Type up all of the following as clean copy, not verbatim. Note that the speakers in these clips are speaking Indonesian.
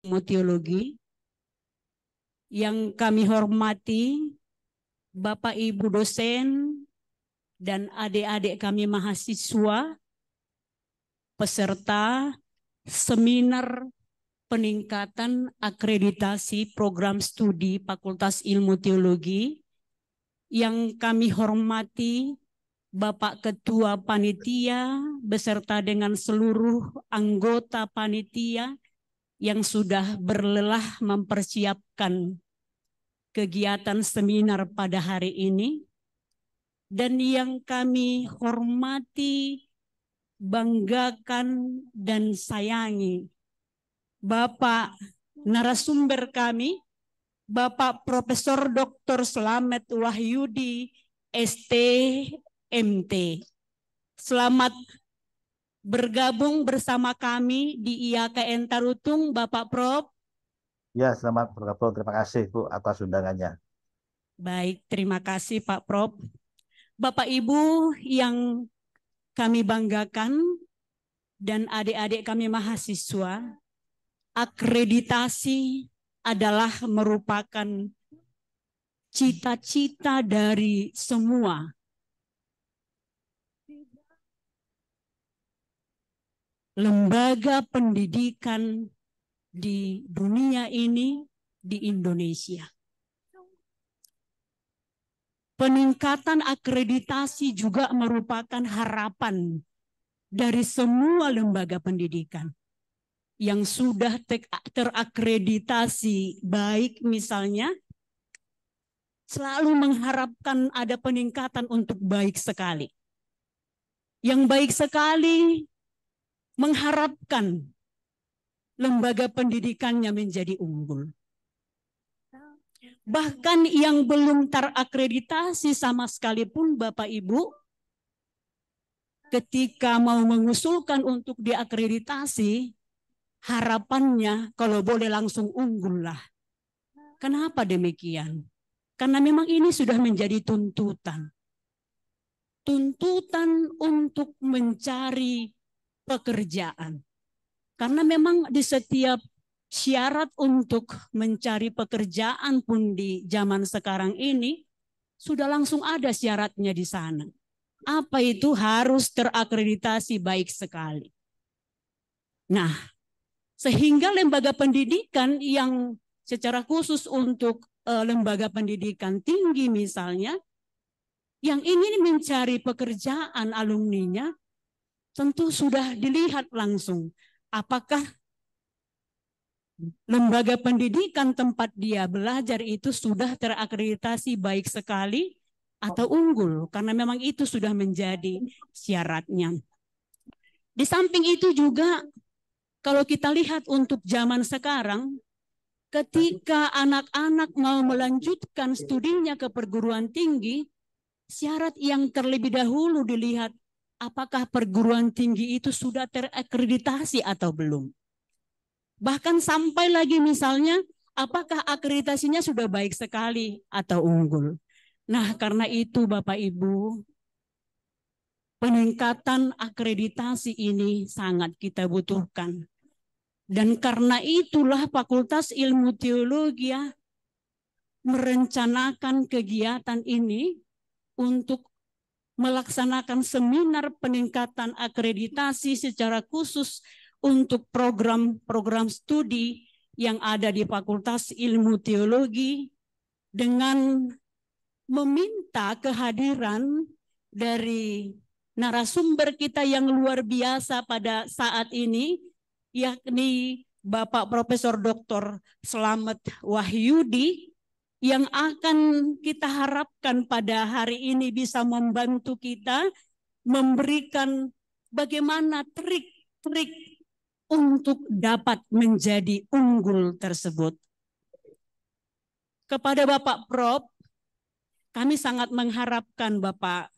Ilmu Teologi. Yang kami hormati Bapak Ibu dosen dan adik-adik kami mahasiswa peserta seminar peningkatan akreditasi program studi Fakultas Ilmu Teologi. Yang kami hormati Bapak Ketua Panitia beserta dengan seluruh anggota panitia yang sudah berlelah mempersiapkan kegiatan seminar pada hari ini, dan yang kami hormati, banggakan, dan sayangi Bapak narasumber kami, Bapak Profesor Dr. Slamet Wahyudi, ST.MT. Selamat bergabung bersama kami di IAKN Tarutung, Bapak Prof. Ya, selamat bergabung. Terima kasih Bu atas undangannya. Baik, terima kasih Pak Prof. Bapak Ibu yang kami banggakan dan adik-adik kami mahasiswa, akreditasi adalah merupakan cita-cita dari semua lembaga pendidikan di dunia ini, di Indonesia. Peningkatan akreditasi juga merupakan harapan dari semua lembaga pendidikan yang sudah terakreditasi, baik misalnya selalu mengharapkan ada peningkatan untuk baik sekali. Yang baik sekali mengharapkan lembaga pendidikannya menjadi unggul. Bahkan yang belum terakreditasi sama sekalipun Bapak Ibu, ketika mau mengusulkan untuk diakreditasi, harapannya kalau boleh langsung unggul lah. Kenapa demikian? Karena memang ini sudah menjadi tuntutan. Tuntutan untuk mencari pekerjaan. Karena memang di setiap syarat untuk mencari pekerjaan pun di zaman sekarang ini sudah langsung ada syaratnya di sana. Apa itu? Harus terakreditasi baik sekali. Nah, sehingga lembaga pendidikan yang secara khusus untuk lembaga pendidikan tinggi misalnya, yang ingin mencari pekerjaan alumninya, tentu sudah dilihat langsung apakah lembaga pendidikan tempat dia belajar itu sudah terakreditasi baik sekali atau unggul, karena memang itu sudah menjadi syaratnya. Di samping itu juga kalau kita lihat untuk zaman sekarang, ketika anak-anak mau melanjutkan studinya ke perguruan tinggi, syarat yang terlebih dahulu dilihat apakah perguruan tinggi itu sudah terakreditasi atau belum. Bahkan sampai lagi misalnya, apakah akreditasinya sudah baik sekali atau unggul. Nah, karena itu Bapak Ibu, peningkatan akreditasi ini sangat kita butuhkan. Dan karena itulah Fakultas Ilmu Teologi merencanakan kegiatan ini untuk melaksanakan seminar peningkatan akreditasi secara khusus untuk program-program studi yang ada di Fakultas Ilmu Teologi, dengan meminta kehadiran dari narasumber kita yang luar biasa pada saat ini, yakni Bapak Profesor Dr. Slamet Wahyudi, yang akan kita harapkan pada hari ini bisa membantu kita memberikan bagaimana trik-trik untuk dapat menjadi unggul tersebut. Kepada Bapak Prof, kami sangat mengharapkan Bapak,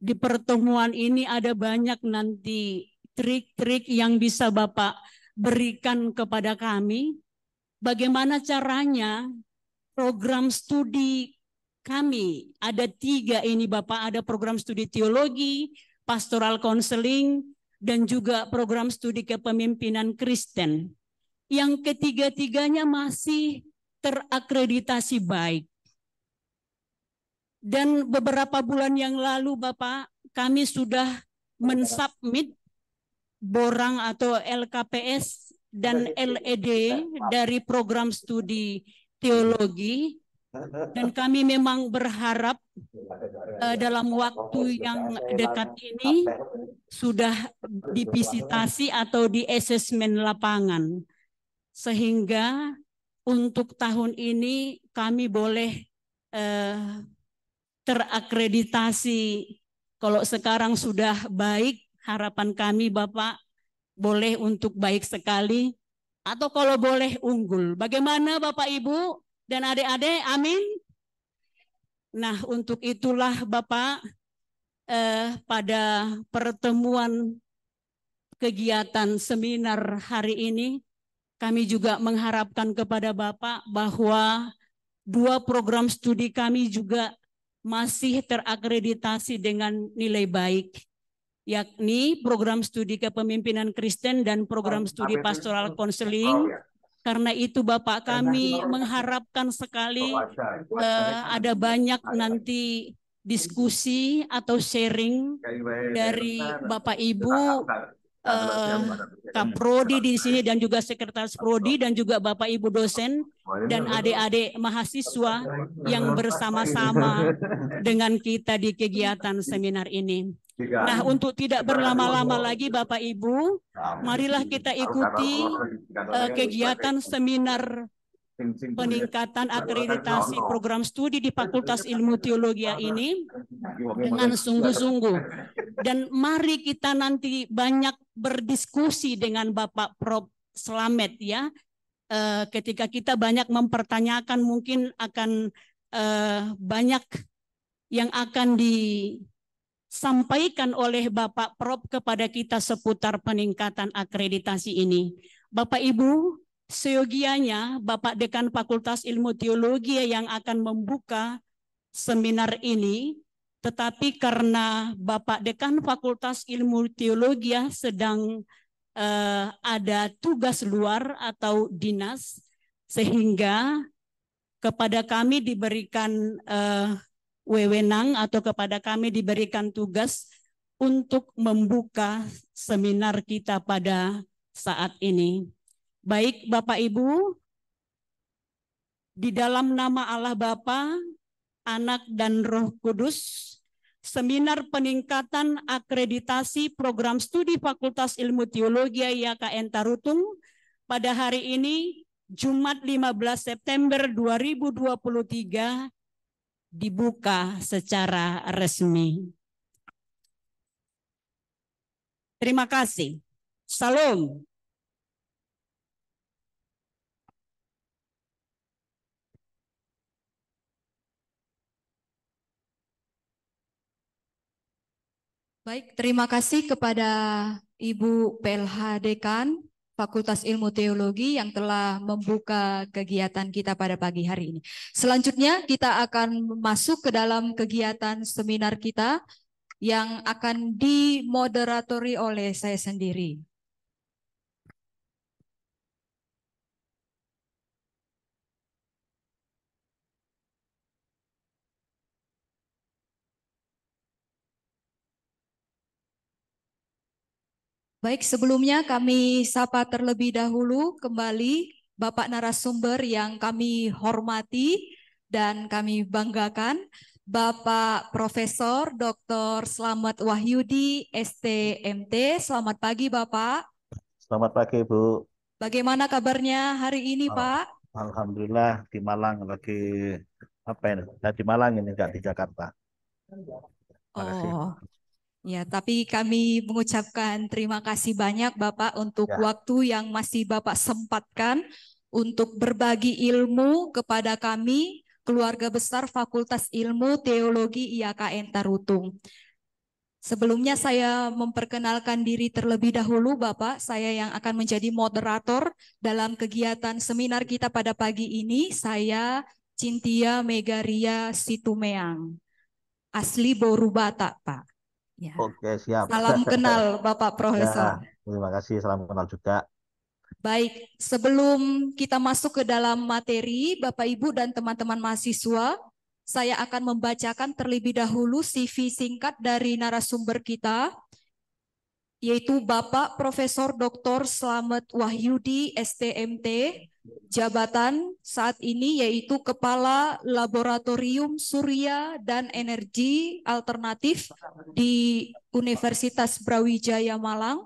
di pertemuan ini ada banyak nanti trik-trik yang bisa Bapak berikan kepada kami. Bagaimana caranya program studi kami, ada 3 ini Bapak, ada program studi teologi, pastoral counseling, dan juga program studi kepemimpinan Kristen. yang ketiga-tiganya masih terakreditasi baik. Dan beberapa bulan yang lalu Bapak, kami sudah mensubmit borang atau LKPS dan LED dari program studi teologi, dan kami memang berharap dalam waktu yang dekat ini sudah divisitasi atau di asesmen lapangan, sehingga untuk tahun ini kami boleh terakreditasi. Kalau sekarang sudah baik, harapan kami Bapak boleh untuk baik sekali, atau kalau boleh unggul. Bagaimana Bapak Ibu dan adik-adik? Amin. Nah, untuk itulah Bapak, pada pertemuan kegiatan seminar hari ini, kami juga mengharapkan kepada Bapak bahwa 2 program studi kami juga masih terakreditasi dengan nilai baik, yakni program studi kepemimpinan Kristen dan program studi pastoral konseling. Karena itu Bapak, kami mengharapkan sekali ada banyak nanti diskusi atau sharing dari Bapak Ibu Kaprodi di sini, dan juga Sekretaris Prodi, dan juga Bapak Ibu dosen dan adik-adik mahasiswa yang bersama-sama dengan kita di kegiatan seminar ini. Nah, untuk tidak berlama-lama lagi Bapak Ibu, marilah kita ikuti kegiatan seminar peningkatan akreditasi program studi di Fakultas Ilmu Teologi ini dengan sungguh-sungguh. Dan mari kita nanti banyak berdiskusi dengan Bapak Prof. Slamet ya. Ketika kita banyak mempertanyakan, mungkin akan banyak yang akan disampaikan oleh Bapak Prof kepada kita seputar peningkatan akreditasi ini. Bapak Ibu, seyogianya Bapak Dekan Fakultas Ilmu Teologi yang akan membuka seminar ini, tetapi karena Bapak Dekan Fakultas Ilmu Teologi sedang ada tugas luar atau dinas, sehingga kepada kami diberikan wewenang atau kepada kami diberikan tugas untuk membuka seminar kita pada saat ini. Baik Bapak Ibu, di dalam nama Allah Bapa, Anak dan Roh Kudus, seminar peningkatan akreditasi program studi Fakultas Ilmu Teologi IAKN Tarutung pada hari ini Jumat 15 September 2023 dibuka secara resmi. Terima kasih. Salam. Baik, terima kasih kepada Ibu PLH Dekan Fakultas Ilmu Teologi yang telah membuka kegiatan kita pada pagi hari ini. Selanjutnya kita akan masuk ke dalam kegiatan seminar kita yang akan dimoderatori oleh saya sendiri. Baik, sebelumnya kami sapa terlebih dahulu kembali Bapak narasumber yang kami hormati dan kami banggakan, Bapak Profesor Dr. Slamet Wahyudi, STMT. Selamat pagi Bapak. Selamat pagi Bu. Bagaimana kabarnya hari ini Pak? Alhamdulillah di Malang lagi apa ini? Nah, di Malang ini, enggak di Jakarta. Terima kasih. Ya, tapi kami mengucapkan terima kasih banyak Bapak untuk waktu yang masih Bapak sempatkan untuk berbagi ilmu kepada kami, keluarga besar Fakultas Ilmu Teologi IAKN Tarutung. Sebelumnya saya memperkenalkan diri terlebih dahulu Bapak, saya yang akan menjadi moderator dalam kegiatan seminar kita pada pagi ini. Saya Cintia Megaria Situmeang, asli Boru Batak Pak. Ya. Oke, siap. Salam kenal Bapak Profesor. Ya, terima kasih, salam kenal juga. Baik, sebelum kita masuk ke dalam materi, Bapak Ibu dan teman-teman mahasiswa, saya akan membacakan terlebih dahulu CV singkat dari narasumber kita, yaitu Bapak Profesor Dr. Slamet Wahyudi, STMT, jabatan saat ini yaitu Kepala Laboratorium Surya dan Energi Alternatif di Universitas Brawijaya Malang,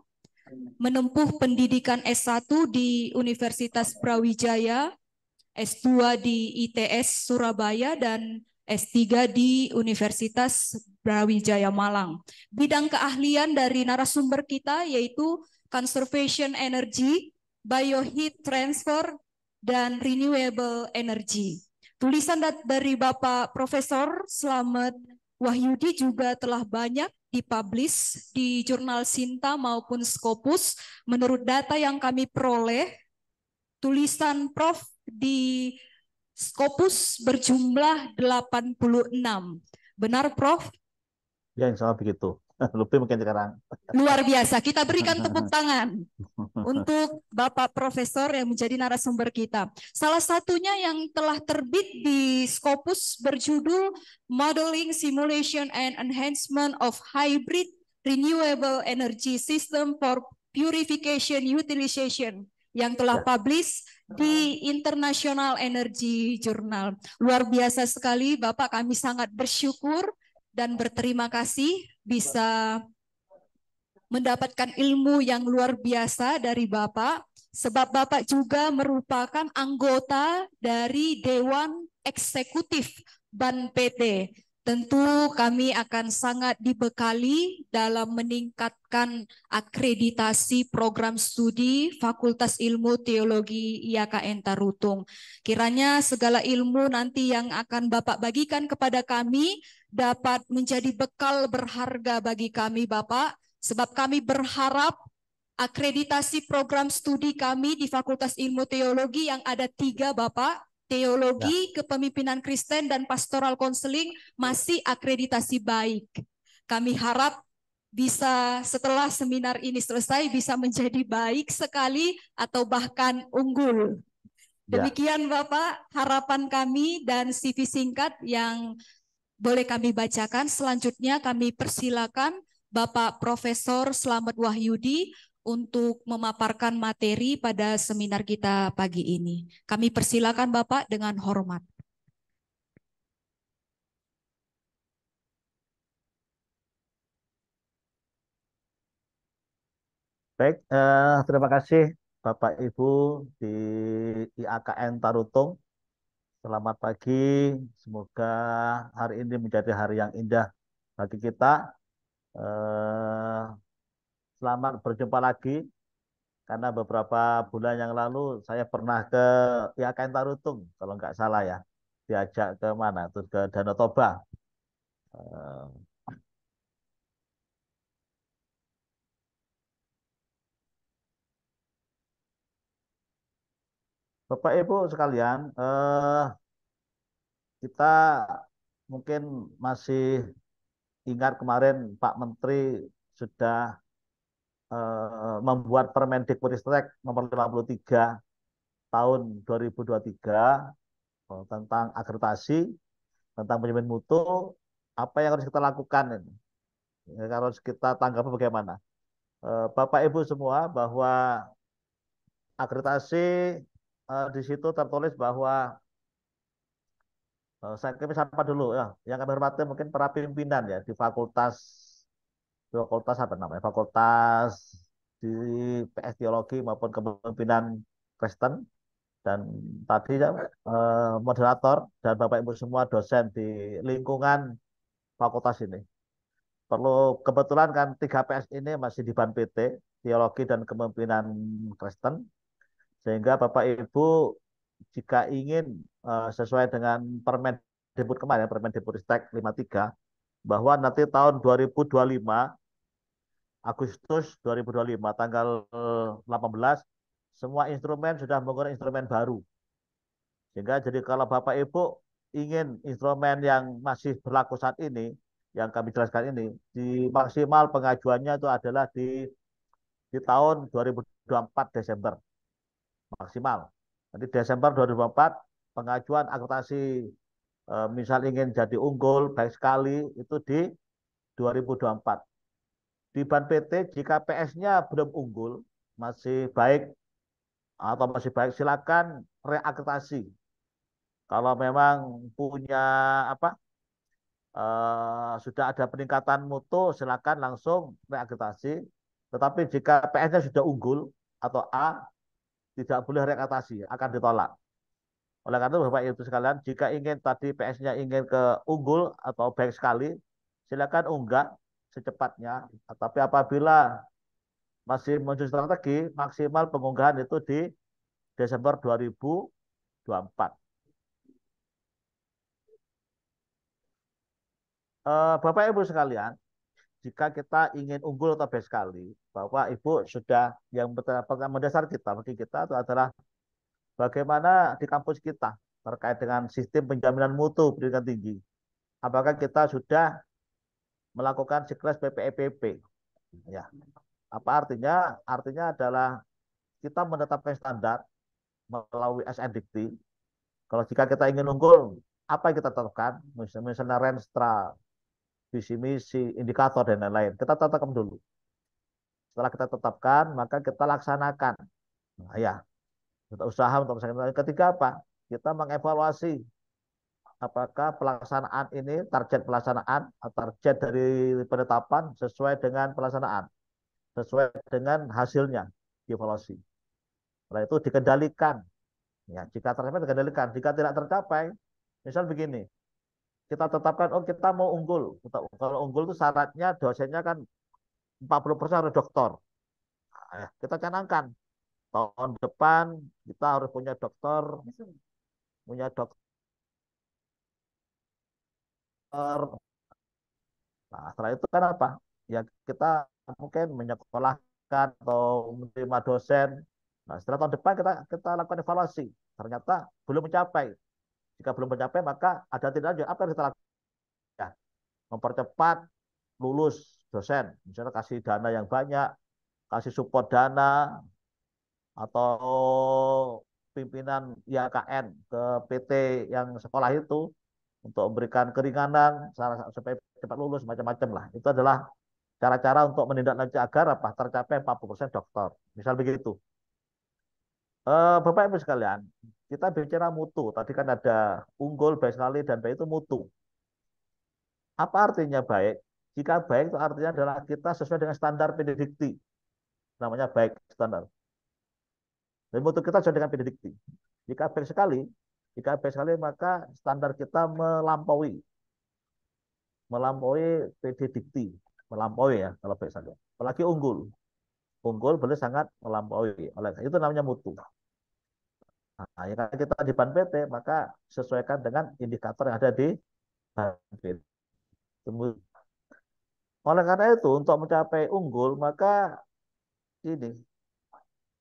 menempuh pendidikan S1 di Universitas Brawijaya, S2 di ITS Surabaya, dan S3 di Universitas Brawijaya Malang. Bidang keahlian dari narasumber kita yaitu Conservation Energy, Bioheat Transfer, dan Renewable Energy. Tulisan dari Bapak Profesor Slamet Wahyudi juga telah banyak dipublish di jurnal Sinta maupun Scopus. Menurut data yang kami peroleh, tulisan Prof di Scopus berjumlah 86. Benar, Prof? Ya, insya Allah begitu. Lebih mungkin sekarang. Luar biasa. Kita berikan tepuk tangan untuk Bapak Profesor yang menjadi narasumber kita. Salah satunya yang telah terbit di Scopus berjudul Modeling, Simulation, and Enhancement of Hybrid Renewable Energy System for Purification Utilization yang telah publish di International Energy Journal. Luar biasa sekali, Bapak. Kami sangat bersyukur dan berterima kasih bisa mendapatkan ilmu yang luar biasa dari Bapak, sebab Bapak juga merupakan anggota dari Dewan Eksekutif BAN PT. Tentu kami akan sangat dibekali dalam meningkatkan akreditasi program studi Fakultas Ilmu Teologi IAKN Tarutung. Kiranya segala ilmu nanti yang akan Bapak bagikan kepada kami dapat menjadi bekal berharga bagi kami, Bapak, sebab kami berharap akreditasi program studi kami di Fakultas Ilmu Teologi yang ada 3, Bapak, Teologi, Kepemimpinan Kristen, dan Pastoral Counseling masih akreditasi baik. Kami harap bisa setelah seminar ini selesai bisa menjadi baik sekali atau bahkan unggul. Demikian Bapak harapan kami dan CV singkat yang boleh kami bacakan. Selanjutnya kami persilakan Bapak Profesor Slamet Wahyudi untuk memaparkan materi pada seminar kita pagi ini. Kami persilakan Bapak dengan hormat. Baik, terima kasih Bapak Ibu di IAKN Tarutung. Selamat pagi, semoga hari ini menjadi hari yang indah bagi kita. Selamat berjumpa lagi, karena beberapa bulan yang lalu saya pernah ke IAKN Tarutung, kalau nggak salah ya, diajak ke mana, terus ke Danau Toba. Bapak Ibu sekalian, kita mungkin masih ingat kemarin Pak Menteri sudah membuat Permendikbudristek nomor 53 tahun 2023 tentang akreditasi, tentang penjamin mutu. Apa yang harus kita lakukan ini? Harus kita tanggapi bagaimana? Bapak Ibu semua, bahwa akreditasi di situ tertulis bahwa kami sapa dulu ya, yang kami hormati mungkin para pimpinan ya di fakultas apa namanya, fakultas di PS Teologi maupun Kepemimpinan Kristen, dan tadi ya, moderator dan Bapak Ibu semua dosen di lingkungan fakultas ini. Perlu kebetulan kan 3 PS ini masih di BAN PT, Teologi dan Kepemimpinan Kristen, sehingga Bapak Ibu jika ingin sesuai dengan Permendikbud kemarin, Permendikbudristek 53, bahwa nanti tahun 2025, Agustus 2025, tanggal 18, semua instrumen sudah menggunakan instrumen baru. Sehingga jadi kalau Bapak Ibu ingin instrumen yang masih berlaku saat ini, yang kami jelaskan ini, di maksimal pengajuannya itu adalah di tahun 2024 Desember. maksimal. Nanti Desember 2024 pengajuan akreditasi misal ingin jadi unggul baik sekali itu di 2024. Di Ban PT jika PS-nya belum unggul, masih baik atau masih baik silakan reakreditasi. Kalau memang punya apa sudah ada peningkatan mutu, silakan langsung reakreditasi. Tetapi jika PS-nya sudah unggul atau A, tidak boleh reakreditasi, akan ditolak. Oleh karena itu Bapak Ibu sekalian, jika ingin tadi PS-nya ingin ke unggul atau baik sekali, silakan unggah secepatnya. Tapi apabila masih muncul strategi, maksimal pengunggahan itu di Desember 2024. Bapak Ibu sekalian, jika kita ingin unggul atau baik sekali, Bapak Ibu sudah yang pertama mendasar kita, bagi kita itu adalah bagaimana di kampus kita terkait dengan sistem penjaminan mutu pendidikan tinggi. Apakah kita sudah melakukan siklas PPEPP? Ya. Apa artinya? Artinya adalah kita menetapkan standar melalui SNDikti. Kalau jika kita ingin unggul, apa yang kita tetapkan? Misalnya Renstra, visi misi, indikator dan lain-lain. Kita tetapkan dulu. Setelah kita tetapkan, maka kita laksanakan. Nah, ya, kita usaha untuk melaksanakan. Ketiga apa? Kita mengevaluasi apakah pelaksanaan ini, target pelaksanaan, target dari penetapan sesuai dengan pelaksanaan, sesuai dengan hasilnya, dievaluasi. Setelah itu dikendalikan. Ya, jika tercapai dikendalikan, jika tidak tercapai, misal begini, kita tetapkan, oh kita mau unggul. Kalau unggul itu syaratnya dosennya kan 40% harus doktor. Nah, kita canangkan, tahun depan kita harus punya dokter, Nah, setelah itu kan apa? Ya kita mungkin menyekolahkan atau menerima dosen. Nah, setelah tahun depan kita lakukan evaluasi. Ternyata belum mencapai. Jika belum mencapai, maka ada tindak lanjut. Apa yang kita lakukan? Ya, mempercepat lulus dosen. Misalnya kasih dana yang banyak, kasih support dana, atau pimpinan IAKN ke PT yang sekolah itu untuk memberikan keringanan supaya cepat lulus macam-macam lah. Itu adalah cara-cara untuk menindaklanjuti agar apa tercapai 40% dokter. Misal begitu. Bapak Ibu sekalian, kita bicara mutu. Tadi kan ada unggul, baik sekali, dan baik itu mutu. Apa artinya baik? Jika baik itu artinya adalah kita sesuai dengan standar PDDikti. Namanya baik standar. Dan mutu kita sesuai dengan PDDikti. Jika baik sekali maka standar kita melampaui PDDikti, melampaui ya kalau baik saja. Apalagi unggul boleh sangat melampaui. Oleh itu namanya mutu. Nah, ya kita di Ban PT maka sesuaikan dengan indikator yang ada di Ban PT. Oleh karena itu untuk mencapai unggul maka ini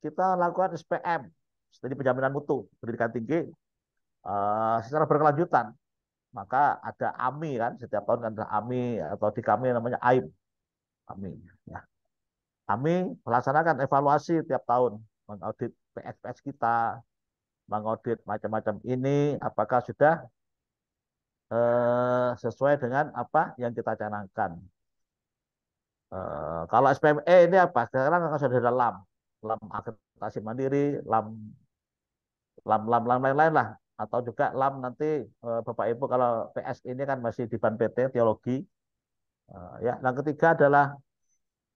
kita lakukan SPM, studi penjaminan mutu pendidikan tinggi secara berkelanjutan. Maka ada AMI kan, setiap tahun kan ada AMI atau di kami namanya AIM. AMI. Ya. AMI melaksanakan evaluasi tiap tahun, mengaudit PS kita, mengaudit macam-macam ini, apakah sudah sesuai dengan apa yang kita canangkan. Kalau SPME ini apa? Sekarang sudah ada LAM akreditasi mandiri, LAM lain-lain lah. Atau juga LAM nanti Bapak Ibu kalau PS ini kan masih di Ban PT teologi. Ya, yang ketiga adalah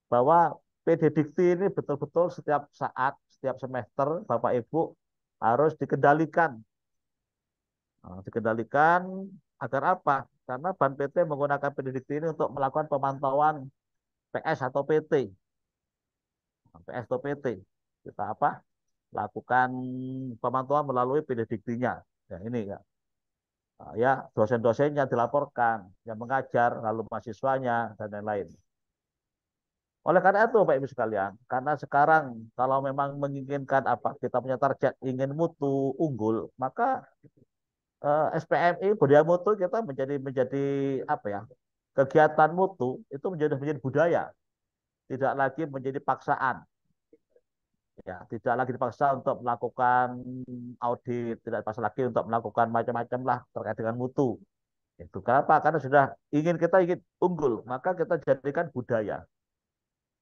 bahwa PDDikti ini betul-betul setiap saat, setiap semester Bapak Ibu harus dikendalikan. Dikendalikan agar apa? Karena Ban PT menggunakan PDDikti ini untuk melakukan pemantauan PS atau PT. PS atau PT. Kita apa? Lakukan pemantauan melalui PDDiktinya. Ya, ini ya. Ya, dosen-dosennya dilaporkan, yang mengajar, lalu mahasiswanya, dan lain-lain. Oleh karena itu, Bapak Ibu sekalian, karena sekarang kalau memang menginginkan apa kita punya target ingin mutu unggul, maka SPMI budaya mutu kita menjadi apa ya? Kegiatan mutu itu menjadi budaya, tidak lagi menjadi paksaan. Ya, tidak lagi dipaksa untuk melakukan audit, tidak dipaksa lagi untuk melakukan macam-macam lah terkait dengan mutu. Itu kenapa? Karena sudah kita ingin unggul, maka kita jadikan budaya.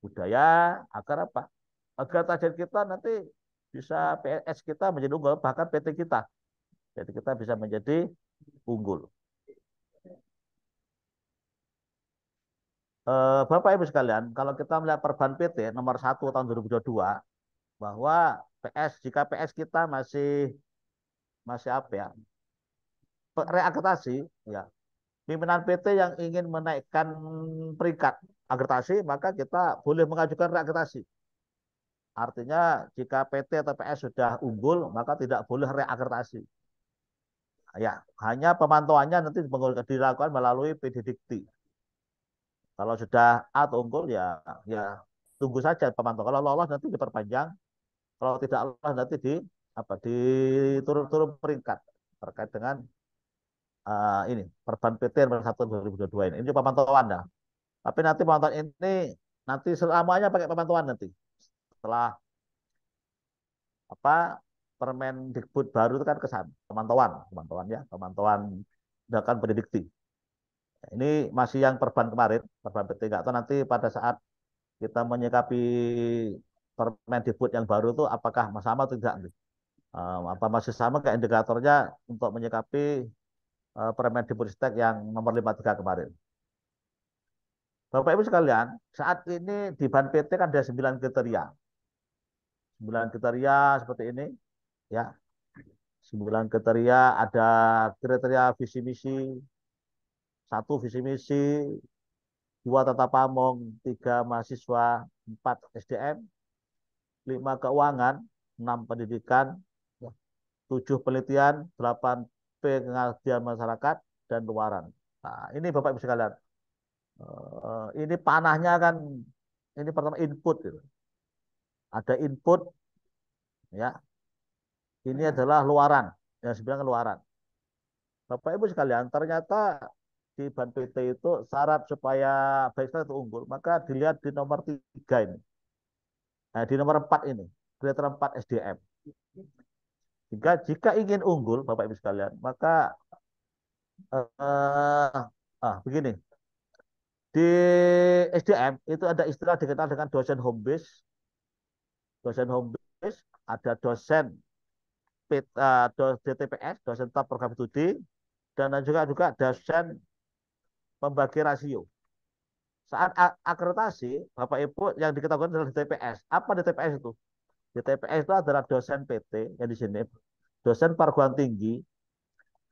Budaya agar apa? Agar target kita nanti bisa PNS kita menjadi unggul, bahkan PT kita. Jadi kita bisa menjadi unggul. Bapak Ibu sekalian, kalau kita melihat Perban PT nomor 1 tahun 2022, bahwa jika PS kita masih masih apa ya, reakreditasi, ya, pimpinan PT yang ingin menaikkan peringkat akreditasi, maka kita boleh mengajukan reakreditasi. Artinya jika PT atau PS sudah unggul, maka tidak boleh reakreditasi. Ya, hanya pemantauannya nanti dilakukan melalui PDDikti. Kalau sudah A atau unggul, ya tunggu saja pemantau. Kalau lolos nanti diperpanjang. Kalau tidak lolos nanti diturun peringkat terkait dengan ini Perban PT nomor 1 2022 ini. Ini pemantauan dah. Tapi nanti pemantauan ini nanti selamanya pakai pemantauan nanti. Setelah Permendikbud baru itu kan kesan pemantauan ya, pemantauan tindakan pendidikti. Ini masih yang Perban kemarin, Perban PT. Nggak tahu nanti pada saat kita menyikapi Permendikbud yang baru itu apakah sama atau tidak? Apa masih sama kayak indikatornya untuk menyikapi Permendikbudristek yang nomor 53 kemarin. Bapak Ibu sekalian, saat ini di Ban PT kan ada 9 kriteria. 9 kriteria seperti ini, ya. 9 kriteria, ada kriteria visi misi, 1 visi misi, 2 tata pamong, 3 mahasiswa, 4 SDM, 5 keuangan, 6 pendidikan, 7 penelitian, 8 pengabdian masyarakat, dan luaran. Nah, ini Bapak Ibu sekalian. Ini panahnya kan, ini pertama input. Gitu. Ada input, ya. Ini adalah luaran, yang sebenarnya luaran. Bapak Ibu sekalian, ternyata di Ban PT itu syarat supaya baik itu unggul, maka dilihat di nomor 3 ini. Nah, di nomor 4 ini, kriteria 4 SDM. Jika ingin unggul, Bapak Ibu sekalian, maka begini. Di SDM itu ada istilah dikenal dengan dosen home base. Dosen home base, ada dosen DTPS, dosen tetap program studi, dan juga dosen pembagi rasio. Saat akreditasi, Bapak Ibu yang diketahui adalah DTPS. Apa DTPS itu? DTPS itu adalah dosen PT yang di sini, dosen perguruan tinggi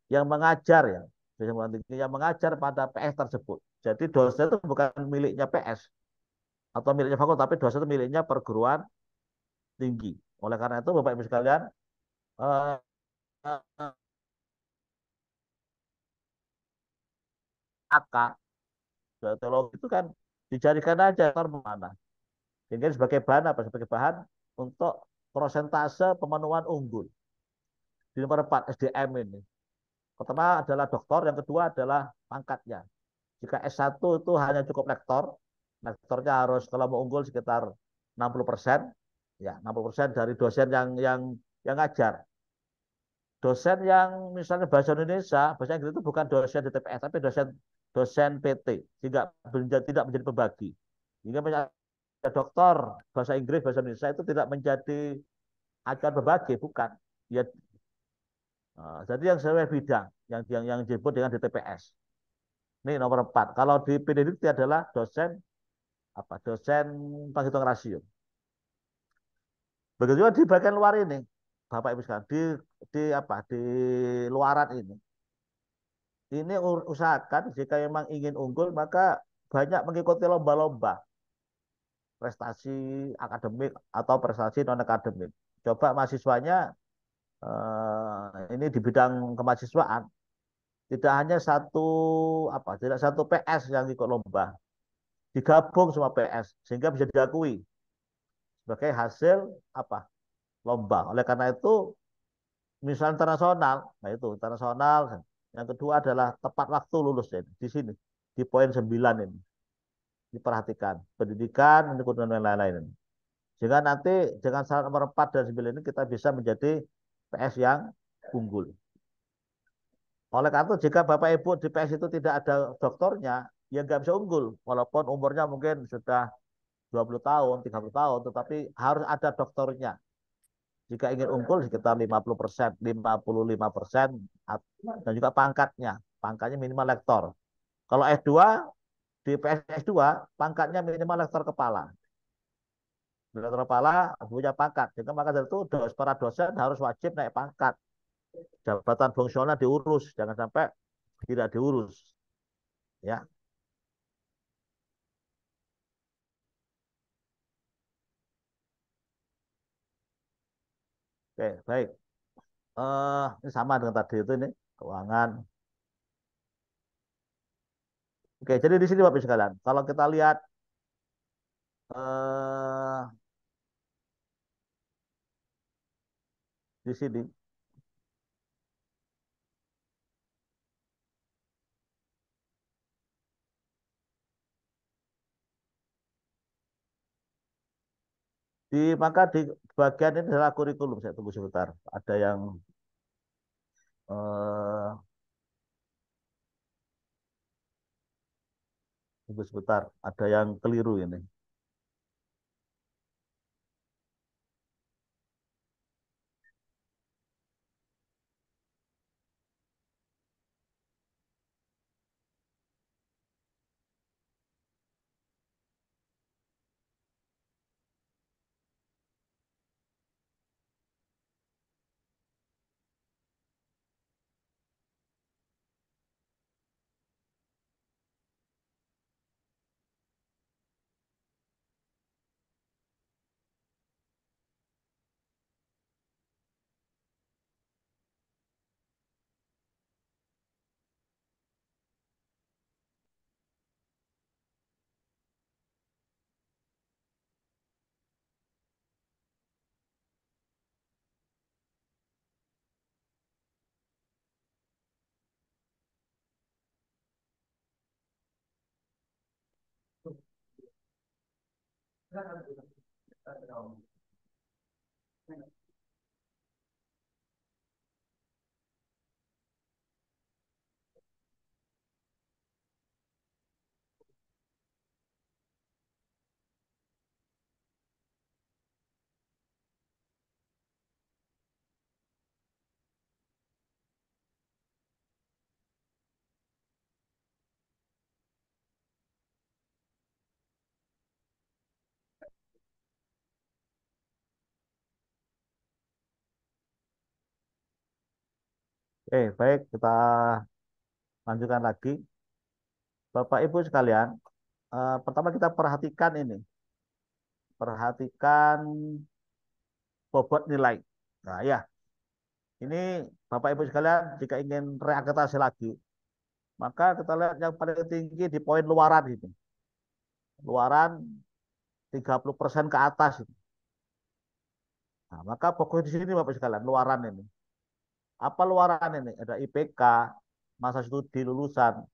yang mengajar ya, dosen perguruan tinggi yang mengajar pada PS tersebut. Jadi dosen itu bukan miliknya PS atau miliknya fakultas, tapi dosen itu miliknya perguruan tinggi. Oleh karena itu, Bapak Ibu sekalian, AK teologi itu kan dijadikan aja mana. Ini sebagai bahan apa? Sebagai bahan untuk prosentase pemenuhan unggul. Di nomor 4 SDM ini. Pertama adalah doktor, yang kedua adalah pangkatnya. Jika S1 itu hanya cukup lektor, lektornya harus kalau mau unggul sekitar 60%, ya 60% dari dosen yang ngajar. Dosen yang misalnya bahasa Indonesia, bahasa Inggris itu bukan dosen di TPS, tapi dosen PT, sehingga tidak menjadi pembagi. Hingga doktor bahasa Inggris, bahasa Indonesia itu tidak menjadi acuan pembagi, bukan. Ya, jadi yang sesuai bidang, yang disebut dengan DTPS. Ini nomor 4. Kalau di PDDikti adalah dosen dosen penghitung rasio. Begitu juga di bagian luar ini, Bapak Ibu sekalian, di luaran ini. Ini usahakan jika memang ingin unggul, maka banyak mengikuti lomba-lomba prestasi akademik atau prestasi non akademik. Coba mahasiswanya ini di bidang kemahasiswaan tidak hanya tidak satu PS yang ikut lomba, digabung semua PS sehingga bisa diakui sebagai hasil lomba. Oleh karena itu, misalnya internasional, nah itu internasional. Yang kedua adalah tepat waktu lulus ya. Di sini di poin 9 ini diperhatikan pendidikan dan lain-lain. Sehingga nanti dengan syarat nomor 4 dan 9 ini kita bisa menjadi PS yang unggul. Oleh karena itu jika Bapak Ibu di PS itu tidak ada doktornya, ya nggak bisa unggul. Walaupun umurnya mungkin sudah 20 tahun, 30 tahun, tetapi harus ada doktornya. Jika ingin unggul sekitar 50%, 55%, dan juga pangkatnya. Pangkatnya minimal lektor. Kalau S2, di PSS2, pangkatnya minimal lektor kepala. Lektor kepala punya pangkat. Jadi maka dari itu para dosen harus wajib naik pangkat. Jabatan fungsional diurus, jangan sampai tidak diurus. Ya, oke, baik. Ini sama dengan tadi itu ini keuangan. Oke, jadi di sini Bapak sekalian, kalau kita lihat eh, di sini maka di bagian ini adalah kurikulum. Saya tunggu sebentar. Ada yang eh, tunggu sebentar. Ada yang keliru ini. Baik, kita lanjutkan lagi. Bapak Ibu sekalian, pertama kita perhatikan ini. Perhatikan bobot nilai. Nah, ya, ini Bapak Ibu sekalian, jika ingin reakreditasi lagi, maka kita lihat yang paling tinggi di poin luaran ini. Luaran 30% ke atas. Nah, maka fokus di sini Bapak sekalian, luaran ini. Apa luaran ini? Ada IPK, masa studi lulusan,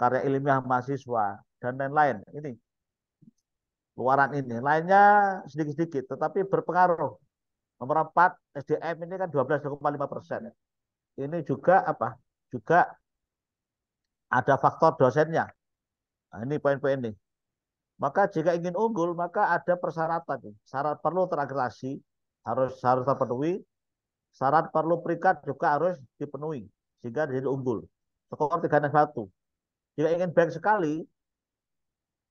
karya ilmiah mahasiswa, dan lain-lain. Ini luaran ini. Lainnya sedikit-sedikit, tetapi berpengaruh. Nomor 4, SDM ini kan 12,5%. Ini juga apa? Juga ada faktor dosennya. Nah, ini poin-poin ini. Maka jika ingin unggul, maka ada persyaratan. Syarat perlu terakreditasi, harus terpenuhi. Syarat perlu peringkat juga harus dipenuhi sehingga jadi unggul. Skor 3 dan 1. Jika ingin baik sekali,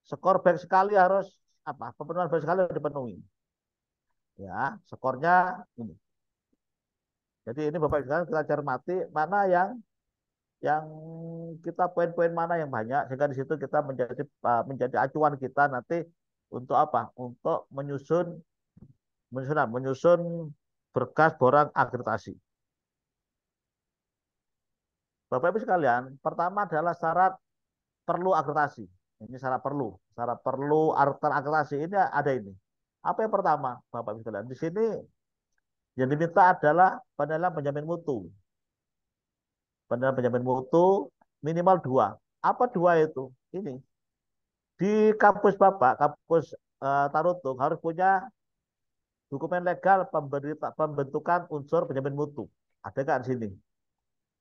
skor baik sekali harus apa? Pemenuhan baik sekali harus dipenuhi. Ya, skornya ini. Jadi ini Bapak Ibu kita cermati mana yang kita poin-poin mana yang banyak sehingga di situ kita menjadi acuan kita nanti untuk apa? Untuk menyusun berkas borang akreditasi. Bapak Ibu sekalian, pertama adalah syarat perlu akreditasi. Ini syarat perlu. Syarat perlu terakreditasi ini ada ini. Apa yang pertama, Bapak Ibu sekalian? Di sini yang diminta adalah penilaian penjamin mutu. Penilaian penjamin mutu minimal 2. Apa 2 itu? Ini. Di kampus Bapak, kampus Tarutung harus punya dokumen legal pembentukan unsur penjamin mutu. Ada nggak di sini?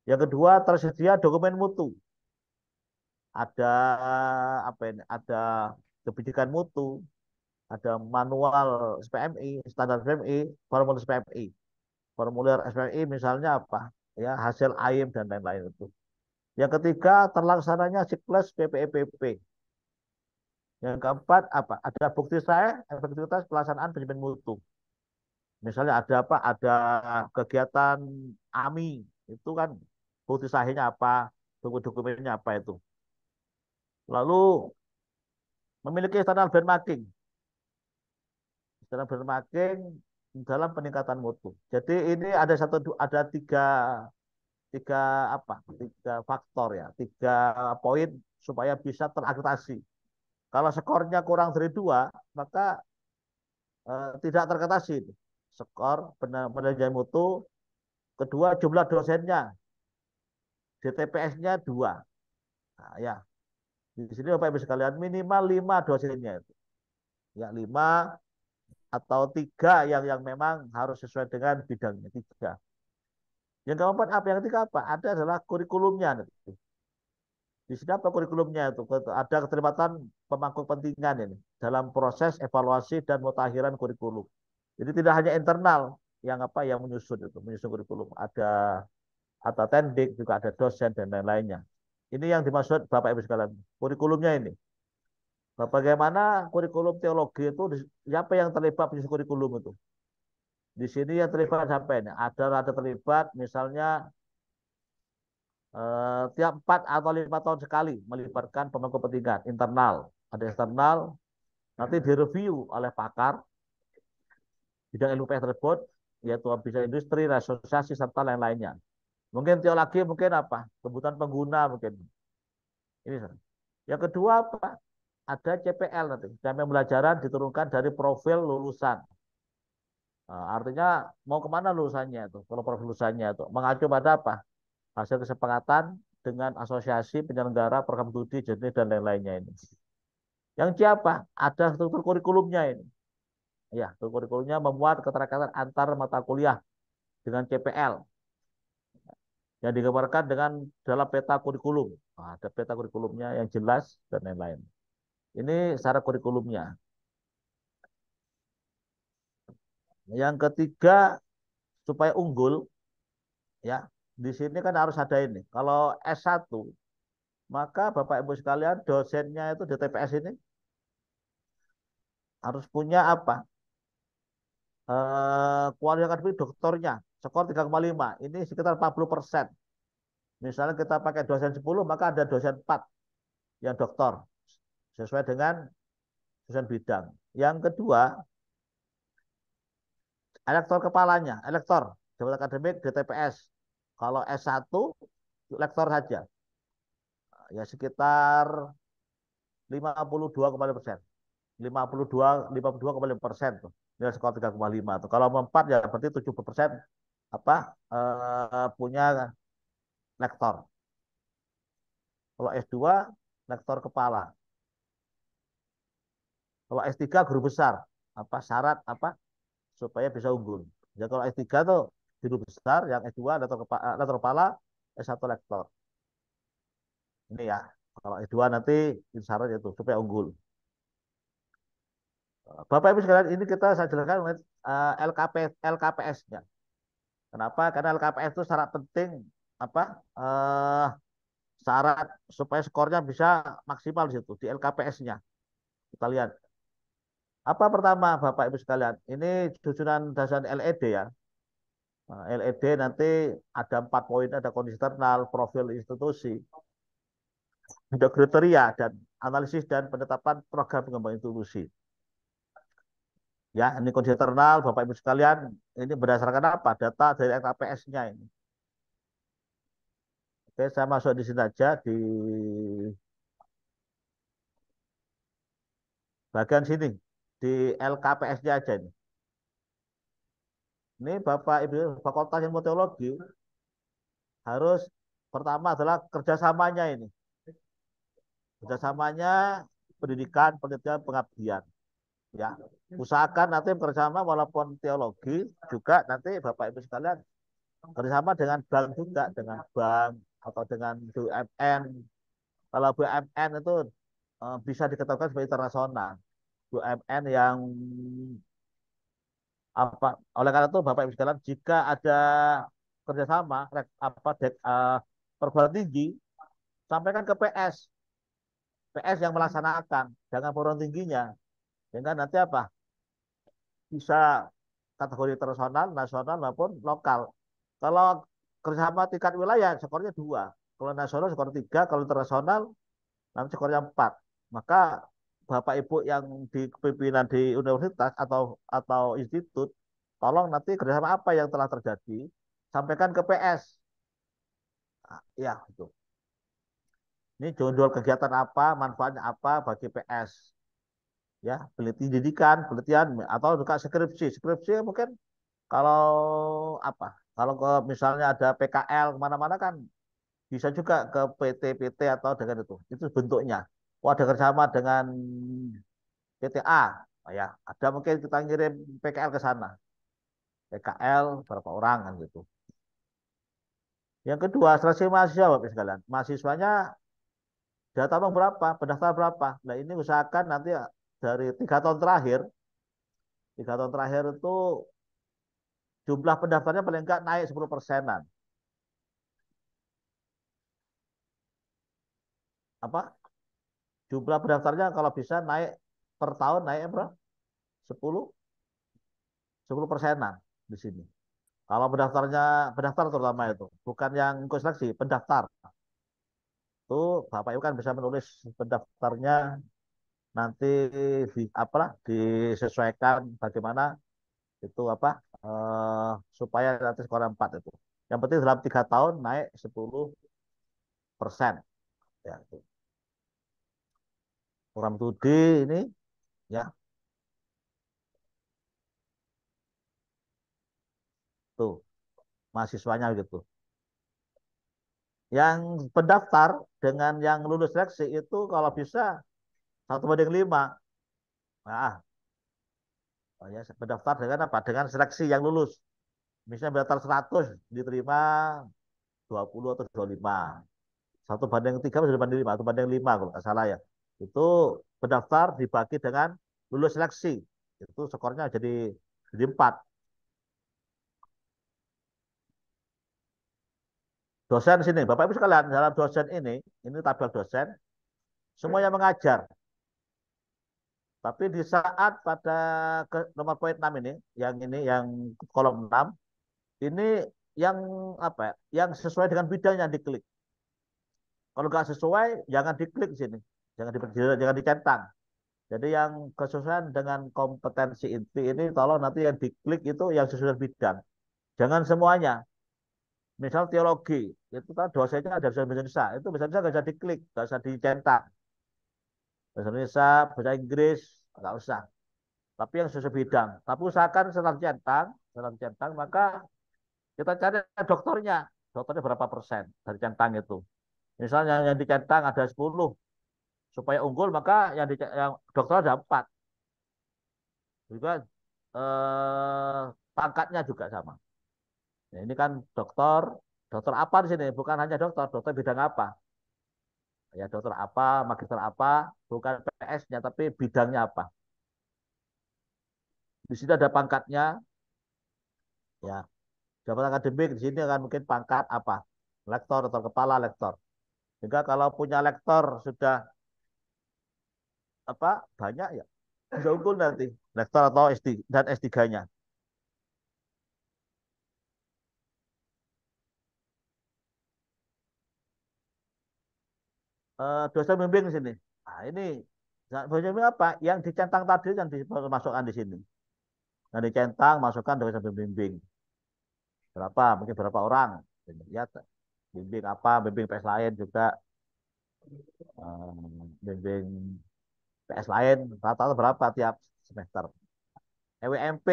Yang kedua, tersedia dokumen mutu. Ada apa ini? Ada kebijakan mutu, ada manual SPMI, standar SPMI, formulir SPMI. Formulir SPMI misalnya apa? Ya, hasil AIM dan lain-lain itu. Yang ketiga, terlaksananya siklus PPEPP. Yang keempat, apa? Ada bukti saya efektivitas pelaksanaan penjamin mutu. Misalnya ada apa? Ada kegiatan AMI, itu kan bukti sahihnya apa? Dokumennya apa itu? Lalu memiliki standar benchmarking. Standar benchmarking dalam peningkatan mutu. Jadi ini ada tiga apa? Tiga faktor ya, tiga poin supaya bisa terakreditasi. Kalau skornya kurang dari 2, maka tidak terakreditasi. Skor penilaian mutu, kedua jumlah dosennya, DTPS-nya 2. Nah, ya, di sini Bapak Ibu sekalian minimal 5 dosennya itu. Ya, 5 atau 3 yang memang harus sesuai dengan bidangnya, 3. Yang keempat apa? Yang ketiga apa? Ada adalah kurikulumnya. Di sini apa kurikulumnya itu? Ada keterlibatan pemangku kepentingan ini dalam proses evaluasi dan mutakhiran kurikulum. Jadi tidak hanya internal yang menyusun kurikulum. Ada tendik, juga ada dosen dan lain-lainnya. Ini yang dimaksud Bapak Ibu sekalian. Kurikulumnya ini. Bagaimana kurikulum teologi itu, siapa yang terlibat menyusun kurikulum itu? Di sini yang terlibat sampai ini. Ada terlibat misalnya tiap 4 atau 5 tahun sekali melibatkan pemangku kepentingan internal. Ada eksternal, nanti direview oleh pakar bidang ilmu pengetahuan tersebut, yaitu bisa industri, asosiasi, serta lain-lainnya. Mungkin teologi, mungkin apa? Kebutuhan pengguna mungkin. Ini. Yang kedua apa? Ada CPL nanti. Jam pembelajaran diturunkan dari profil lulusan. Nah, artinya mau kemana lulusannya itu? Kalau profil lulusannya itu mengacu pada apa? Hasil kesepakatan dengan asosiasi penyelenggara program studi jenis dan lain-lainnya ini. Yang siapa? Ada struktur kurikulumnya ini. Ya, struktur kurikulumnya memuat keterkaitan antar mata kuliah dengan CPL yang digambarkan dengan dalam peta kurikulum. Nah, ada peta kurikulumnya yang jelas dan lain-lain. Ini secara kurikulumnya. Yang ketiga, supaya unggul, ya di sini kan harus ada ini. Kalau S1, maka Bapak Ibu sekalian dosennya itu di TPS ini harus punya apa? Kualitas akademik doktornya skor 3,5. Ini sekitar 40%. Misalnya kita pakai dosen 10, maka ada dosen 4 yang doktor sesuai dengan dosen bidang. Yang kedua, elektor kepalanya, elektor jabatan akademik di TPS. Kalau S1 lektor saja. Ya sekitar 52,5%. 52,5% tuh. Nilai skor 3,5 tuh. Kalau 4 ya berarti 70% apa punya lektor. Kalau S2 lektor kepala. Kalau S3 guru besar. Apa syarat apa supaya bisa unggul. Ya kalau S3 tuh guru besar, yang S2 lektor kepala, S1 lektor. Ini ya. Kalau S2 nanti syarat itu supaya unggul. Bapak Ibu sekalian, ini saya jelaskan LKPS-nya. Kenapa? Karena LKPS itu syarat penting apa? Syarat supaya skornya bisa maksimal di situ di LKPS-nya. Kita lihat. Apa pertama Bapak Ibu sekalian? Ini susunan dasar LED ya. LED nanti ada 4 poin, ada kondisi internal, profil institusi, ada kriteria dan analisis dan penetapan program pengembangan institusi. Ya, ini kondisi internal, Bapak Ibu sekalian, ini berdasarkan apa? Data dari LKPS-nya ini. Oke, saya masuk di sini aja di bagian sini, di LKPS-nya aja ini. Ini Bapak Ibu Fakultas Ilmu Teologi harus pertama adalah kerjasamanya ini. Kerjasamanya pendidikan, penelitian, pengabdian. Ya, usahakan nanti bersama walaupun teologi juga nanti Bapak Ibu sekalian bersama dengan bank juga, dengan bank atau dengan BUMN. Kalau BUMN itu bisa dikatakan sebagai internasional. BUMN yang apa? Oleh karena itu Bapak Ibu sekalian, jika ada kerjasama perguruan tinggi, sampaikan ke PS, PS yang melaksanakan, jangan perguruan tingginya, sehingga nanti apa? Bisa kategori internasional, nasional maupun lokal. Kalau kerjasama tingkat wilayah, skornya 2. Kalau nasional skor 3, kalau internasional nanti skornya 4. Maka Bapak Ibu yang di pimpinan di universitas atau institut, tolong nanti kerjasama apa yang telah terjadi, sampaikan ke PS. Nah, ya, itu. Ini jual kegiatan apa, manfaatnya apa bagi PS. Ya, penelitian, atau juga skripsi. Skripsi mungkin kalau apa? Kalau misalnya ada PKL kemana-mana kan bisa juga ke PT-PT atau dengan itu. Itu bentuknya. Oh, ada kerjasama dengan PTA. Oh, ya, ada mungkin kita ngirim PKL ke sana. PKL berapa orang kan gitu. Yang kedua, seleksi mahasiswa, Bapak sekalian. Mahasiswanya data bang berapa, pendaftar berapa. Nah ini usahakan nanti dari 3 tahun terakhir, 3 tahun terakhir itu jumlah pendaftarnya paling enggak naik 10%-an. Apa? Jumlah pendaftarnya kalau bisa naik per tahun naik berapa? 10 10%-an di sini. Kalau pendaftar terutama itu, bukan yang ikut seleksi, pendaftar. Itu Bapak Ibu kan bisa menulis pendaftarnya nanti disesuaikan bagaimana itu supaya nanti skor 4 itu. Yang penting dalam 3 tahun naik 10%. Ya, itu. Program studi ini ya tuh mahasiswanya gitu. Yang pendaftar dengan yang lulus seleksi itu kalau bisa 1:5. Nah, oh ya, pendaftar dengan apa? Dengan seleksi yang lulus. Misalnya pendaftar 100 diterima 20 atau 25. 1:3 atau 1:5, 1:5 kalau nggak salah ya. Itu pendaftar dibagi dengan lulus seleksi. Itu skornya jadi 4. Dosen sini, Bapak Ibu sekalian, dalam dosen ini tabel dosen, semua yang mengajar. Tapi di saat pada nomor poin 6 yang kolom 6, ini yang apa ya, yang sesuai dengan bidang yang diklik. Kalau nggak sesuai, jangan diklik di sini. Jangan dicentang. Jadi yang kesesuaian dengan kompetensi inti ini, tolong nanti yang diklik itu yang sesuai dengan bidang. Jangan semuanya. Misal teologi, itu kan dosennya ada bahasa Indonesia. Itu bahasa Indonesia nggak usah diklik, nggak usah dicentang. Bahasa Indonesia, bahasa Inggris, nggak usah. Tapi yang sesuai bidang. Tapi usahakan setelah centang, maka kita cari dokternya. Dokternya berapa persen dari centang itu. Misalnya yang dicentang ada 10, supaya unggul maka yang dokter ada 4. Juga pangkatnya juga sama. Nah, ini kan dokter, dokter apa di sini? Bukan hanya dokter bidang apa? Ya dokter apa, magister apa, bukan PS-nya tapi bidangnya apa. Di sini ada pangkatnya, ya. Jabatan akademik di sini kan mungkin pangkat apa? Lektor atau kepala lektor. Sehingga kalau punya lektor sudah banyak ya bisa unggul nanti lektor atau S3-nya. Dosen bimbing di sini. Nah, ini dosen bimbing apa? Yang dicentang tadi yang dimasukkan di sini. Yang dicentang masukkan dosen bimbing. Mungkin berapa orang. Lihat bimbing apa, bimbing PS lain juga. Bimbing PS lain rata-rata berapa tiap semester. EWMP.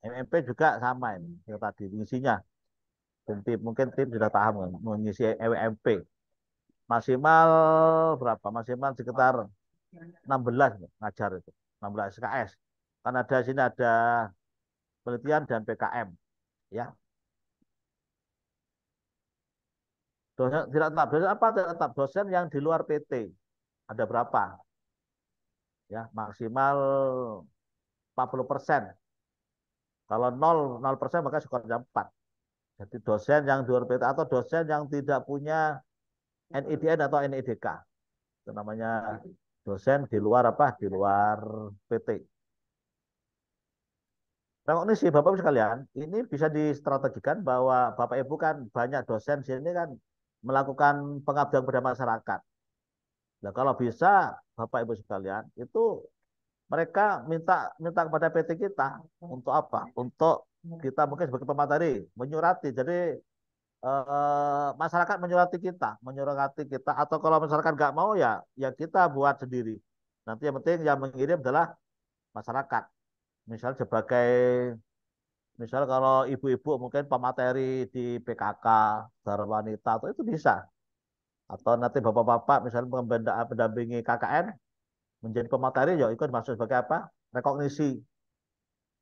EWMP juga sama ini. Yang tadi isinya. Mungkin tim sudah paham mengisi EWMP. Maksimal berapa? Maksimal sekitar 16 ngajar itu. 16 SKS. Kan ada sini ada penelitian dan PKM, ya. Dosen tidak tetap, dosen apa tidak tetap? Dosen yang di luar PT. Ada berapa? Ya, maksimal 40%. Kalau 0% maka skornya 4. Jadi dosen yang di luar PT atau dosen yang tidak punya NIDN atau NIDK. Itu namanya dosen di luar apa? Di luar PT. Rekognisi Bapak Ibu sekalian, ini bisa distrategikan bahwa Bapak Ibu kan banyak dosen sini kan melakukan pengabdian kepada masyarakat. Nah, kalau bisa Bapak Ibu sekalian itu mereka minta minta kepada PT kita untuk apa? Untuk kita mungkin sebagai pemateri menyurati. Jadi masyarakat menyurati kita atau kalau masyarakat nggak mau ya kita buat sendiri. Nanti yang penting yang mengirim adalah masyarakat. Misal sebagai misal kalau ibu-ibu mungkin pemateri di PKK, Saudara Wanita atau itu bisa. Atau nanti bapak-bapak misalnya mendampingi KKN menjadi pemateri ya ikut masuk sebagai apa? Rekognisi.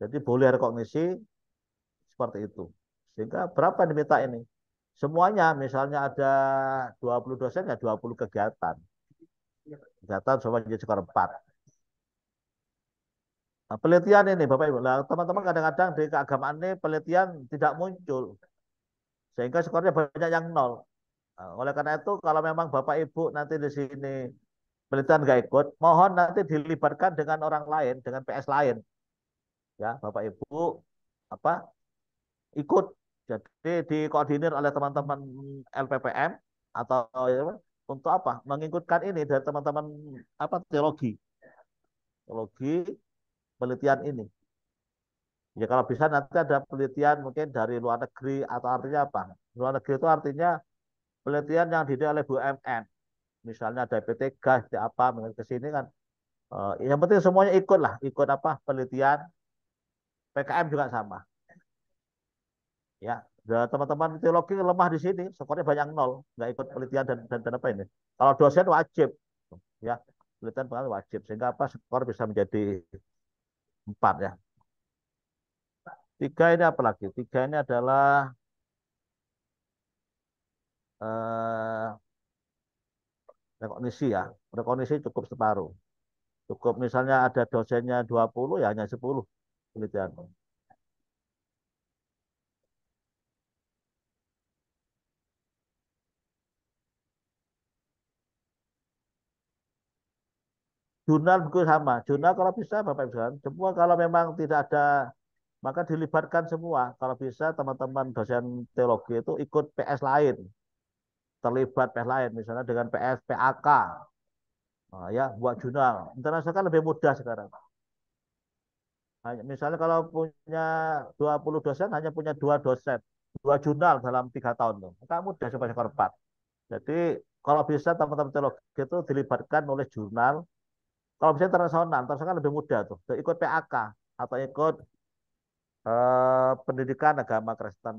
Jadi boleh rekognisi seperti itu. Sehingga berapa yang diminta ini? Semuanya misalnya ada 20 dosen ya 20 kegiatan. Kegiatan sama jadi skor 4. Nah, penelitian ini Bapak Ibu, nah, teman-teman kadang-kadang di keagamaan ini penelitian tidak muncul. Sehingga skornya banyak yang nol. Nah, oleh karena itu kalau memang Bapak Ibu nanti di sini penelitian nggak ikut, mohon nanti dilibatkan dengan orang lain, dengan PS lain. Ya, Bapak Ibu apa ikut. Jadi dikoordinir oleh teman-teman LPPM atau ya, untuk apa? Mengikutkan ini dari teman-teman apa teologi penelitian ini. Ya kalau bisa nanti ada penelitian mungkin dari luar negeri atau artinya apa? Luar negeri itu artinya penelitian yang dinilai oleh BUMN. Misalnya ada PT Gas, di apa, ke sini kan. Yang penting semuanya ikut lah, ikut apa penelitian. PKM juga sama. Ya, teman-teman teologi lemah di sini, skornya banyak nol, nggak ikut penelitian dan apa ini. Kalau dosen wajib, ya penelitian pengalaman wajib, sehingga apa skor bisa menjadi 4 ya. 3 ini apa lagi? 3 ini adalah eh, rekognisi ya. Rekognisi cukup separuh. Cukup misalnya ada dosennya 20 ya hanya 10 penelitian. Jurnal buku sama. Jurnal kalau bisa Bapak Ibu semua kalau memang tidak ada maka dilibatkan semua. Kalau bisa teman-teman dosen teologi itu ikut PS lain, terlibat PS lain, misalnya dengan PS PAK, nah, ya buat jurnal. Internasional kan lebih mudah sekarang. Misalnya kalau punya 20 dosen, hanya punya 2 dosen, 2 jurnal dalam 3 tahun. Maka mudah supaya skor 4. Jadi kalau bisa teman-teman teologi itu dilibatkan oleh jurnal. Kalau bisa internasional kan lebih mudah tuh. Ikut PAK atau ikut pendidikan agama Kristen.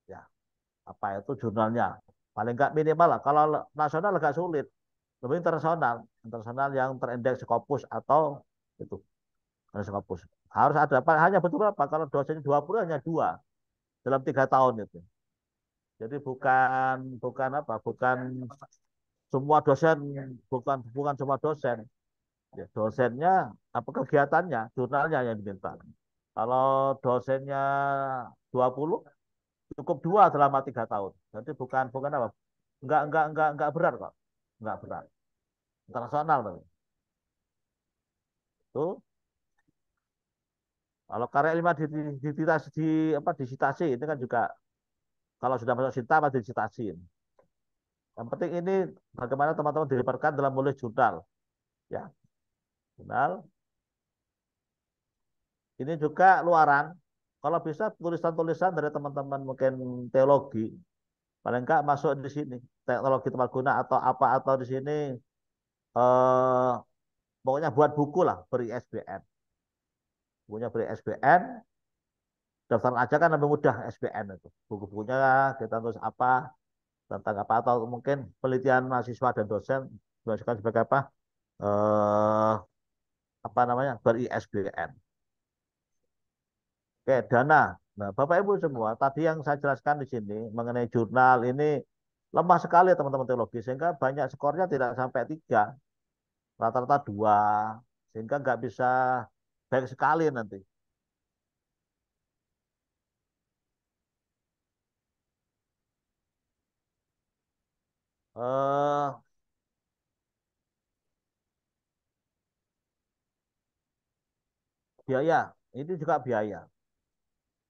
Ya, apa itu jurnalnya. Paling nggak minimal lah. Kalau nasional agak sulit. Lebih internasional. Internasional yang terindeks Scopus atau itu. Scopus. Harus ada apa? Hanya betul apa? Kalau dosennya 20 hanya 2 dalam 3 tahun itu. Jadi bukan bukan apa? Bukan semua dosen, bukan bukan semua dosen. Ya, dosennya apa kegiatannya, jurnalnya yang diminta. Kalau dosennya 20 cukup 2 selama 3 tahun. Jadi bukan bukan apa? Enggak berat kok. Enggak berat. Internasional tuh. Tuh. Kalau karya lima di apa disitasi ini kan juga kalau sudah masuk Sinta pasti disitasi. Yang penting ini bagaimana teman-teman dilibatkan dalam menulis jurnal. Ya, jurnal. Ini juga luaran. Kalau bisa tulisan-tulisan dari teman-teman mungkin teologi, paling enggak masuk di sini. Teknologi tempat guna atau apa atau di sini eh, pokoknya buat buku lah, beri SBN. Bukunya beri SBN, daftar aja kan lebih mudah SBN itu. Buku-bukunya kita tulis apa, tentang apa, atau mungkin penelitian mahasiswa dan dosen, dimasukkan sebagai apa, eh, apa namanya ber-ISBN. Oke, dana. Nah, Bapak Ibu semua, tadi yang saya jelaskan di sini mengenai jurnal ini lemah sekali teman-teman teologi, sehingga banyak skornya tidak sampai 3, rata-rata 2, sehingga nggak bisa baik sekali nanti. Eh, biaya, ini juga biaya.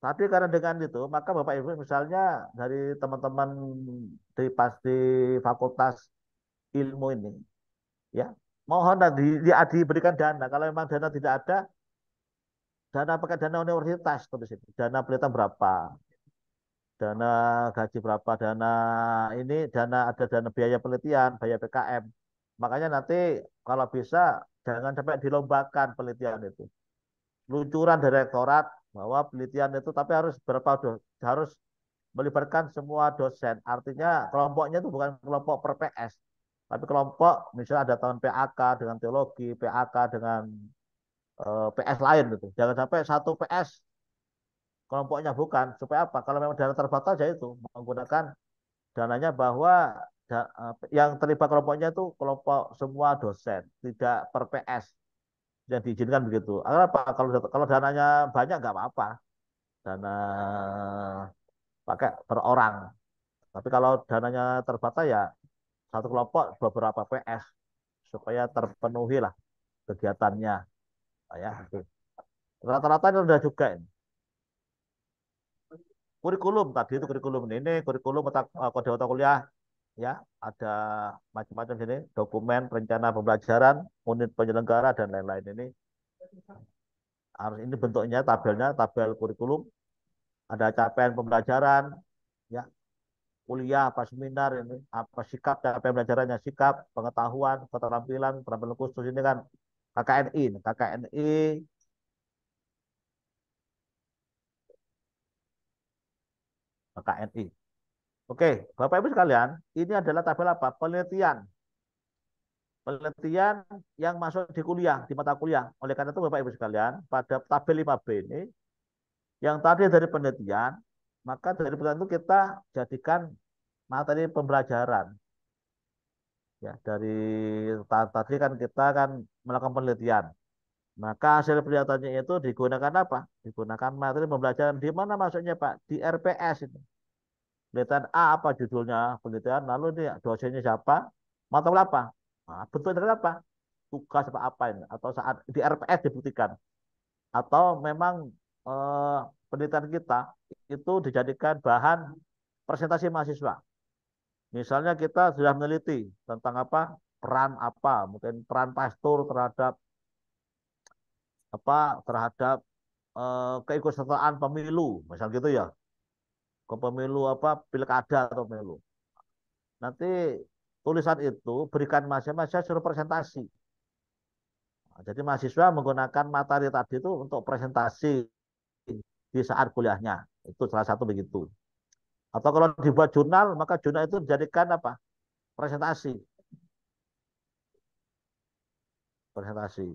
Tapi karena dengan itu, maka Bapak Ibu misalnya dari teman-teman di fakultas ilmu ini, ya mohon diberikan dana. Kalau memang dana tidak ada, dana pakai dana universitas tulis itu. Dana penelitian berapa, dana gaji berapa, dana ini, ada dana biaya penelitian, biaya PKM. Makanya nanti kalau bisa jangan sampai dilombakan penelitian itu. Luncuran dari rektorat bahwa penelitian itu tapi harus harus melibatkan semua dosen. Artinya kelompoknya itu bukan kelompok per PS, tapi kelompok misalnya ada tahun PAK dengan teologi, PAK dengan PS lain gitu. Jangan sampai satu PS kelompoknya bukan. Supaya apa? Kalau memang dana terbatas ya itu menggunakan dananya bahwa yang terlibat kelompoknya itu kelompok semua dosen, tidak per PS yang diizinkan begitu. Apa? Kalau dananya banyak nggak apa-apa, dana pakai per orang. Tapi kalau dananya terbatas ya satu kelompok beberapa PS supaya terpenuhi lah kegiatannya. Ya, rata-rata ini sudah juga ini. Kurikulum tadi itu kurikulum ini kurikulum kode mata kuliah ya ada macam-macam sini dokumen rencana pembelajaran unit penyelenggara dan lain-lain ini harus ini bentuknya tabelnya tabel kurikulum ada capaian pembelajaran ya kuliah apa seminar ini apa sikap capaian pembelajarannya sikap pengetahuan keterampilan khusus ini kan KKNI KKNI. Oke, Bapak Ibu sekalian, ini adalah tabel apa? Penelitian yang masuk di kuliah, di mata kuliah. Oleh karena itu Bapak Ibu sekalian, pada tabel 5B ini, yang tadi dari penelitian, maka dari penelitian itu kita jadikan materi pembelajaran. Ya, dari tadi kan kita kan melakukan penelitian. Maka hasil penelitiannya itu digunakan apa? Digunakan materi pembelajaran. Di mana masuknya Pak? Di RPS itu. Penelitian A apa judulnya? Penelitian, lalu ini dosennya siapa? Mata kuliah apa? Nah, bentuknya dari apa? Tugas apa ini? Atau saat di RPS dibuktikan. Atau memang eh, penelitian kita itu dijadikan bahan presentasi mahasiswa. Misalnya kita sudah meneliti tentang apa? Peran apa? Mungkin peran pastor terhadap keikutsertaan pemilu, misal gitu ya. Ke pemilu apa? Pilkada atau pemilu. Nanti tulisan itu berikan mahasiswa suruh presentasi. Nah, jadi mahasiswa menggunakan materi tadi itu untuk presentasi di saat kuliahnya. Itu salah satu begitu. Atau kalau dibuat jurnal, maka jurnal itu dijadikan apa? Presentasi. Presentasi.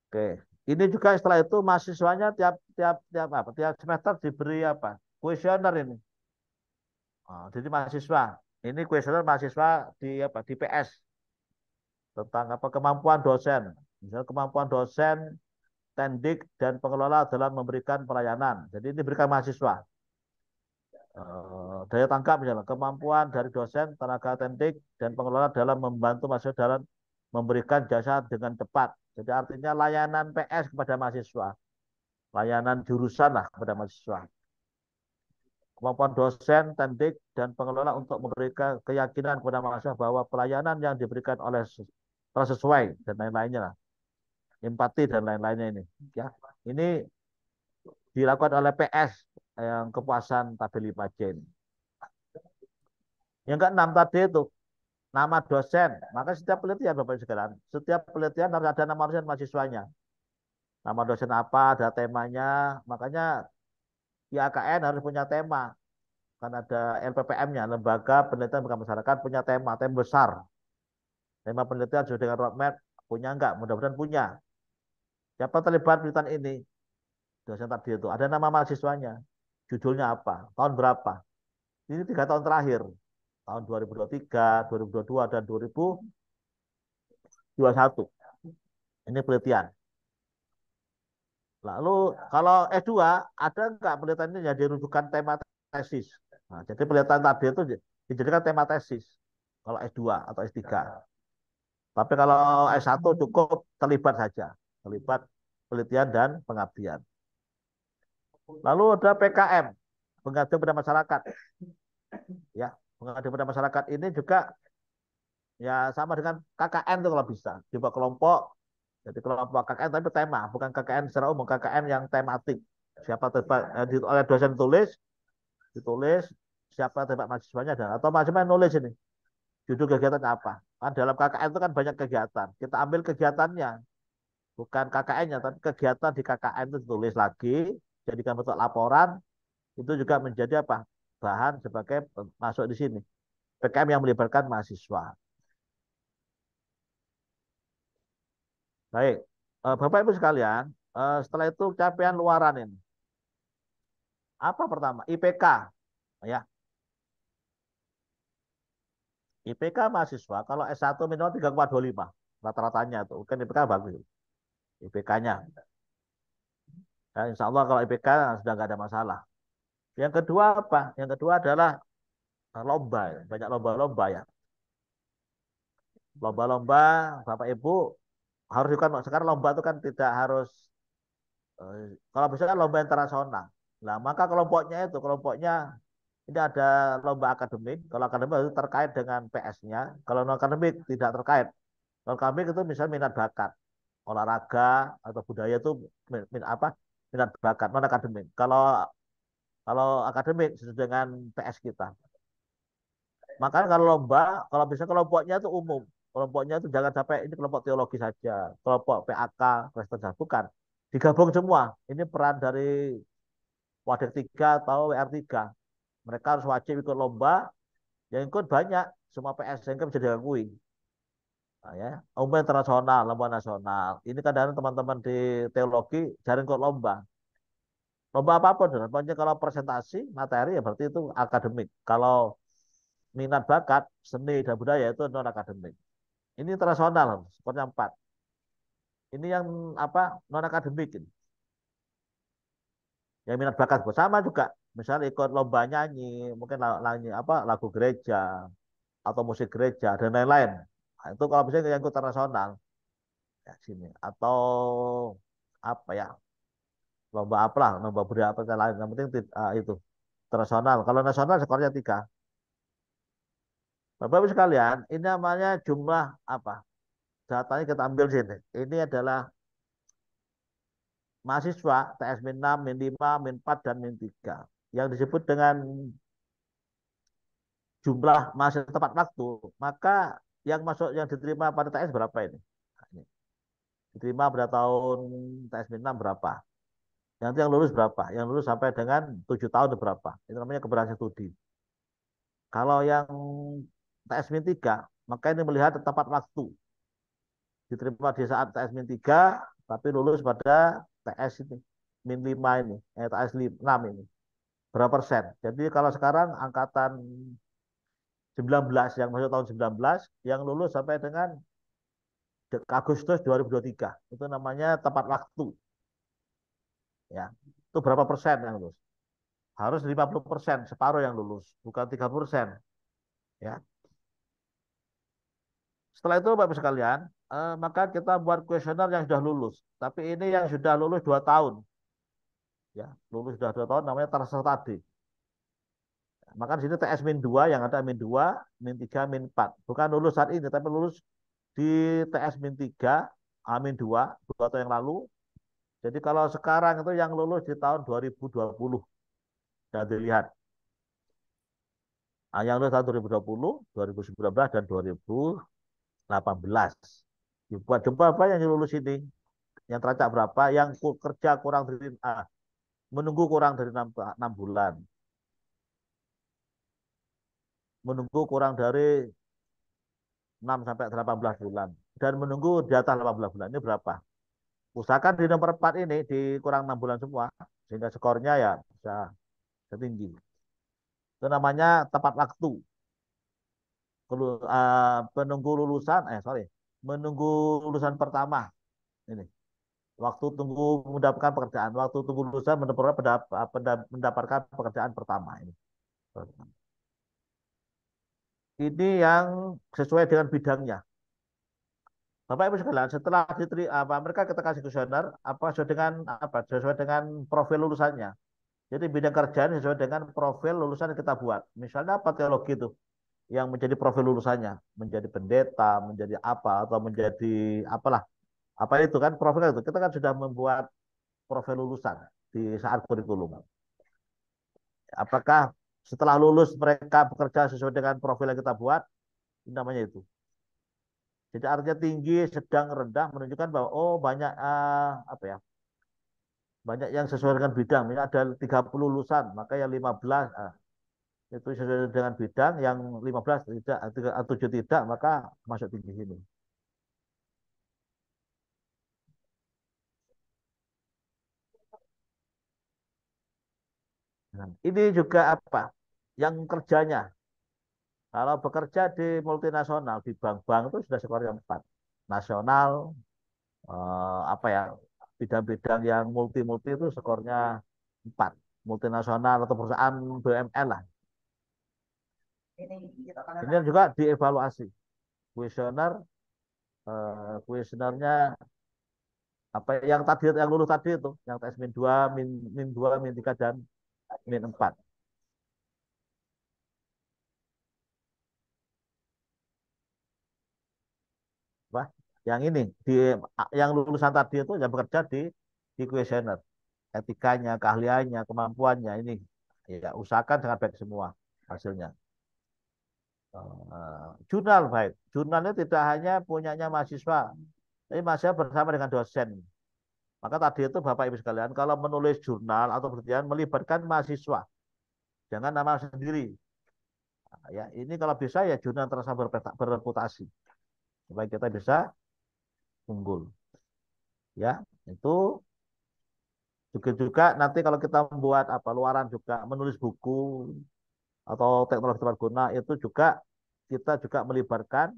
Oke. Ini juga setelah itu mahasiswanya tiap semester diberi apa? Kuesioner ini. Nah, jadi mahasiswa. Ini kuesioner mahasiswa di PS tentang apa kemampuan dosen. Misalnya kemampuan dosen, tendik dan pengelola dalam memberikan pelayanan. Jadi ini diberikan mahasiswa. Daya tangkap misalnya kemampuan dari dosen, tenaga tendik dan pengelola dalam membantu mahasiswa dalam memberikan jasa dengan cepat. Jadi artinya layanan PS kepada mahasiswa, layanan jurusan lah kepada mahasiswa. Kemampuan dosen, tendik dan pengelola untuk memberikan keyakinan kepada mahasiswa bahwa pelayanan yang diberikan oleh telah sesuai dan lain-lainnya lah. Empati dan lain-lainnya ini. Ya, ini dilakukan oleh PS yang kepuasan tabel 5C. Yang keenam tadi itu nama dosen. Maka setiap penelitian Bapak Ibu sekalian, setiap penelitian harus ada nama dosen mahasiswanya. Nama dosen apa, ada temanya. Makanya IAKN harus punya tema. Kan ada LPPM-nya, Lembaga Penelitian Masyarakat punya tema besar. Tema penelitian sesuai dengan roadmap, punya enggak? Mudah-mudahan punya. Siapa terlibat penelitian ini? Dosen tadi itu. Ada nama mahasiswanya. Judulnya apa? Tahun berapa? Ini 3 tahun terakhir. Tahun 2023, 2022, dan 2021. Ini penelitian. Lalu kalau S2, ada enggak penelitian ini jadi rujukan tema tesis? Nah, jadi penelitian tadi itu dijadikan tema tesis. Kalau S2 atau S3. Tapi kalau S1 cukup terlibat saja. Terlibat penelitian dan pengabdian. Lalu ada PKM, pengabdian pada masyarakat. Ya, pengabdian pada masyarakat ini juga ya sama dengan KKN itu kalau bisa. Dibuat kelompok, jadi kelompok KKN tapi tema, bukan KKN secara umum, KKN yang tematik. Siapa terlibat oleh dosen ditulis siapa terlibat mahasiswanya dan atau mahasiswa nulis ini. Judul kegiatannya apa? Kan dalam KKN itu kan banyak kegiatan. Kita ambil kegiatannya, bukan KKN-nya, tapi kegiatan di KKN itu ditulis lagi, jadikan bentuk laporan, itu juga menjadi apa? Bahan sebagai masuk di sini. PKM yang melibatkan mahasiswa. Baik, Bapak Ibu sekalian, setelah itu capaian luaran ini. Apa pertama? IPK, ya. IPK mahasiswa kalau S1 minimal 3,25 rata-ratanya itu. Kan IPK bagus. IPK-nya. Ya, insya Allah kalau IPK sudah nggak ada masalah. Yang kedua apa? Yang kedua adalah lomba. Banyak lomba-lomba ya. Lomba-lomba, Bapak Ibu harus kan sekarang lomba itu kan tidak harus kalau bisa kan lomba internasional. Nah, maka kelompoknya ini ada lomba akademik. Kalau akademik itu terkait dengan PS-nya. Kalau non akademik tidak terkait. Kalau akademik itu misalnya minat bakat, olahraga atau budaya itu minat bakat non akademik. Kalau kalau akademik sesuai dengan PS kita. Makanya kalau lomba, kalau bisa kelompoknya itu umum. Kelompoknya itu jangan sampai ini kelompok teologi saja, kelompok PAK, Kristen saja, bukan. Digabung semua. Ini peran dari Wadah 3 atau WR3. Mereka harus wajib ikut lomba, yang ikut banyak, semua PS sehingga bisa diakui. Nah, ya, lomba internasional, lomba nasional. Ini kadang teman-teman di teologi jarang ikut lomba. Lomba apapun, pokoknya kalau presentasi materi ya berarti itu akademik. Kalau minat bakat, seni dan budaya itu non akademik. Ini internasional, skornya 4. Ini yang apa non akademik ini. Yang minat bakat sama juga. Misalnya ikut lomba nyanyi, mungkin lagu gereja atau musik gereja dan lain-lain. Nah, itu kalau misalnya yang ikut internasional ya sini atau apa ya lomba apalah lomba budaya apa lain yang penting itu internasional. Kalau nasional skornya 3. Bapak-Ibu sekalian, ini namanya jumlah apa? Datanya kita ambil sini. Ini adalah mahasiswa TS min 6, min 5, min 4, dan min 3. Yang disebut dengan jumlah mahasiswa tepat waktu, maka yang diterima pada TS berapa ini? Nah, ini. Diterima pada tahun TS min 6 berapa? Nanti yang lulus berapa? Yang lulus sampai dengan 7 tahun berapa? Itu namanya keberhasilan studi. Kalau yang TS min 3, maka ini melihat tepat waktu. Diterima di saat TS min 3, tapi lulus pada TS ini, min 5 ini, TS 6 ini. Berapa persen? Jadi kalau sekarang angkatan 19 yang masuk tahun 19 yang lulus sampai dengan Agustus 2023 itu namanya tepat waktu. Ya, itu berapa persen yang lulus? Harus 50%, separuh yang lulus, bukan 30%. Ya. Setelah itu Bapak sekalian, maka kita buat kuesioner yang sudah lulus. Tapi ini yang sudah lulus 2 tahun. Ya, lulus sudah 2 tahun namanya tersertadi. Maka di sini TS min 2 yang ada min 2, min 3, min 4. Bukan lulus saat ini, tapi lulus di TS min 3, min 2, 2 tahun yang lalu. Jadi kalau sekarang itu yang lulus di tahun 2020. Dan dilihat. Nah, yang lulus tahun 2020, 2019, dan 2018. Buat jumpa apa yang lulus ini? Yang teracak berapa? Yang kerja kurang dari menunggu kurang dari 6 bulan. Menunggu kurang dari 6 sampai 18 bulan. Dan menunggu di atas 18 bulan. Ini berapa? Usahakan di nomor 4 ini dikurang 6 bulan semua. Sehingga skornya ya bisa tinggi. Itu namanya tepat waktu. Penunggu lulusan, menunggu lulusan pertama. Ini. Waktu tunggu mendapatkan pekerjaan. Waktu tunggu lulusan mendapatkan pekerjaan pertama. Ini yang sesuai dengan bidangnya. Bapak Ibu sekalian, setelah mereka kita kasih kuesioner sesuai dengan profil lulusannya. Jadi bidang kerjaan sesuai dengan profil lulusan yang kita buat. Misalnya apa teologi itu yang menjadi profil lulusannya, menjadi pendeta, menjadi apa atau menjadi apalah. Apa itu kan profil itu. Kita kan sudah membuat profil lulusan di saat kurikulum. Apakah setelah lulus mereka bekerja sesuai dengan profil yang kita buat? Ini namanya itu. Jadi artinya tinggi, sedang, rendah menunjukkan bahwa banyak banyak yang sesuai dengan bidang. Misalnya ada 30 lulusan, maka yang 15 itu sesuai dengan bidang, yang 15 tidak, 7 tidak, maka masuk tinggi sini. Nah, ini juga apa? Yang kerjanya. Kalau bekerja di multinasional, di bank-bank itu sudah skornya 4. Nasional, bidang-bidang yang multi-multi itu skornya 4. Multinasional atau perusahaan BUMN lah. Ini juga dievaluasi. Kuesionernya yang lulus tadi itu, yang tes min 2, min 2, min 3 dan min 4. Wah, yang ini yang lulusan tadi itu yang bekerja di kuesioner. Etikanya, keahliannya, kemampuannya ini ya usahakan sangat baik semua hasilnya. Jurnal baik. Jurnalnya tidak hanya punyanya mahasiswa, tapi mahasiswa bersama dengan dosen. Maka tadi itu Bapak Ibu sekalian, kalau menulis jurnal atau penelitian melibatkan mahasiswa, jangan nama sendiri. Nah, ya ini kalau bisa ya jurnal terasa berreputasi supaya kita bisa unggul. Ya itu juga nanti kalau kita membuat luaran juga menulis buku atau teknologi tepat guna itu juga kita juga melibatkan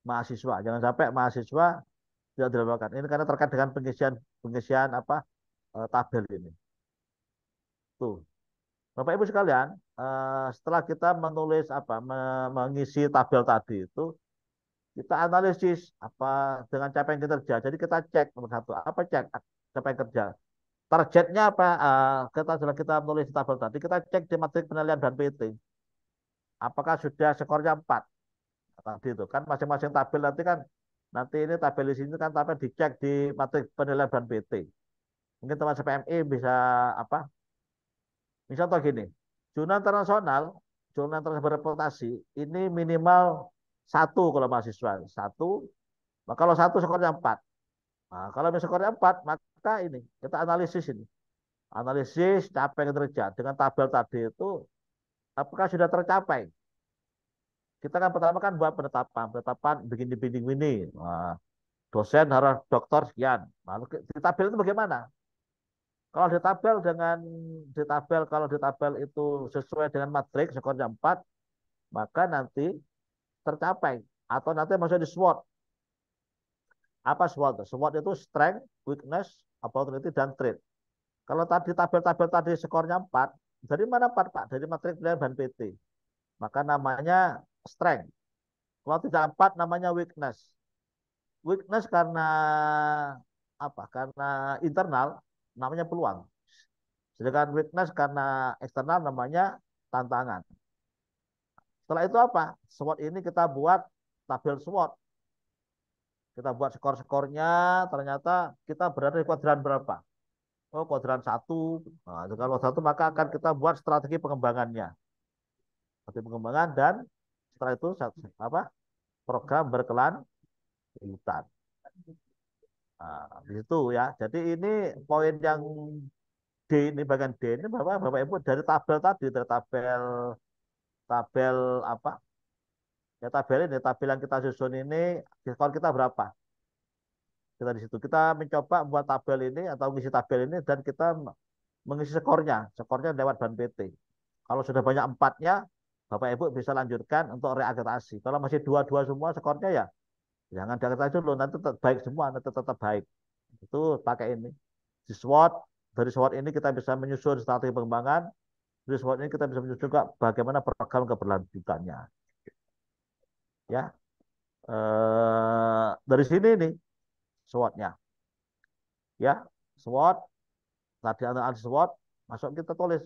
mahasiswa. Jangan sampai mahasiswa tidak dilakukan. Ini karena terkait dengan pengisian tabel ini. Tuh. Bapak Ibu sekalian, setelah kita menulis mengisi tabel tadi itu, kita analisis dengan capaian kinerja. Jadi kita cek nomor satu, cek capaian kerja. Targetnya apa? Setelah kita menulis tabel tadi, kita cek di matrik penilaian dan PT. Apakah sudah skornya 4? Tadi itu kan masing-masing tabel nanti ini tabel di sini kan tabel dicek di matrik penilaian dan PT. Mungkin teman PMI bisa misal contoh gini, jurnal internasional berreputasi ini minimal 1 kalau mahasiswa 1. Maka kalau 1 skornya 4. Nah, kalau skornya 4 maka ini kita analisis ini. Analisis capaian kinerja dengan tabel tadi itu apakah sudah tercapai? Kita kan pertama kan buat penetapan begini ini. Nah, dosen harus doktor sekian. Lalu di tabel itu bagaimana? Kalau di tabel itu sesuai dengan matrik skornya 4, maka nanti tercapai atau nanti masuk di SWOT. Apa SWOT? SWOT itu strength, weakness, opportunity dan threat. Kalau tadi tabel-tabel tadi skornya 4, dari mana 4, Pak? Dari matrik penilaian dan PT. Maka namanya strength. Kalau tidak 4 namanya weakness. Weakness karena Karena internal namanya peluang. Sedangkan weakness karena eksternal namanya tantangan. Setelah itu SWOT ini kita buat tabel SWOT. Kita buat skor-skornya, ternyata kita berada di kuadran berapa? Oh, kuadran 1. Nah, kalau 1 maka akan kita buat strategi pengembangannya. Strategi pengembangan dan setelah itu program berkelanjutan. Nah, di situ ya. Jadi ini poin yang D ini bagian D ini Bapak Ibu dari tabel tadi, dari tabel Ya tabel yang kita susun ini diskon kita berapa? Kita di situ kita mencoba membuat tabel ini atau mengisi tabel ini dan kita mengisi skornya lewat Ban PT. Kalau sudah banyak 4-nya, Bapak Ibu bisa lanjutkan untuk reakreditasi. Kalau masih 2-2 semua skornya ya jangan diakreditasi dulu, nanti tetap baik semua, nanti tetap baik. Itu pakai ini. Di SWOT, dari SWOT ini kita bisa menyusun strategi pengembangan, dari SWOT ini kita bisa menyusun juga bagaimana program keberlanjutannya. Ya, dari sini nih SWOT-nya. Ya, SWOT, tadi analisis SWOT, masuk kita tulis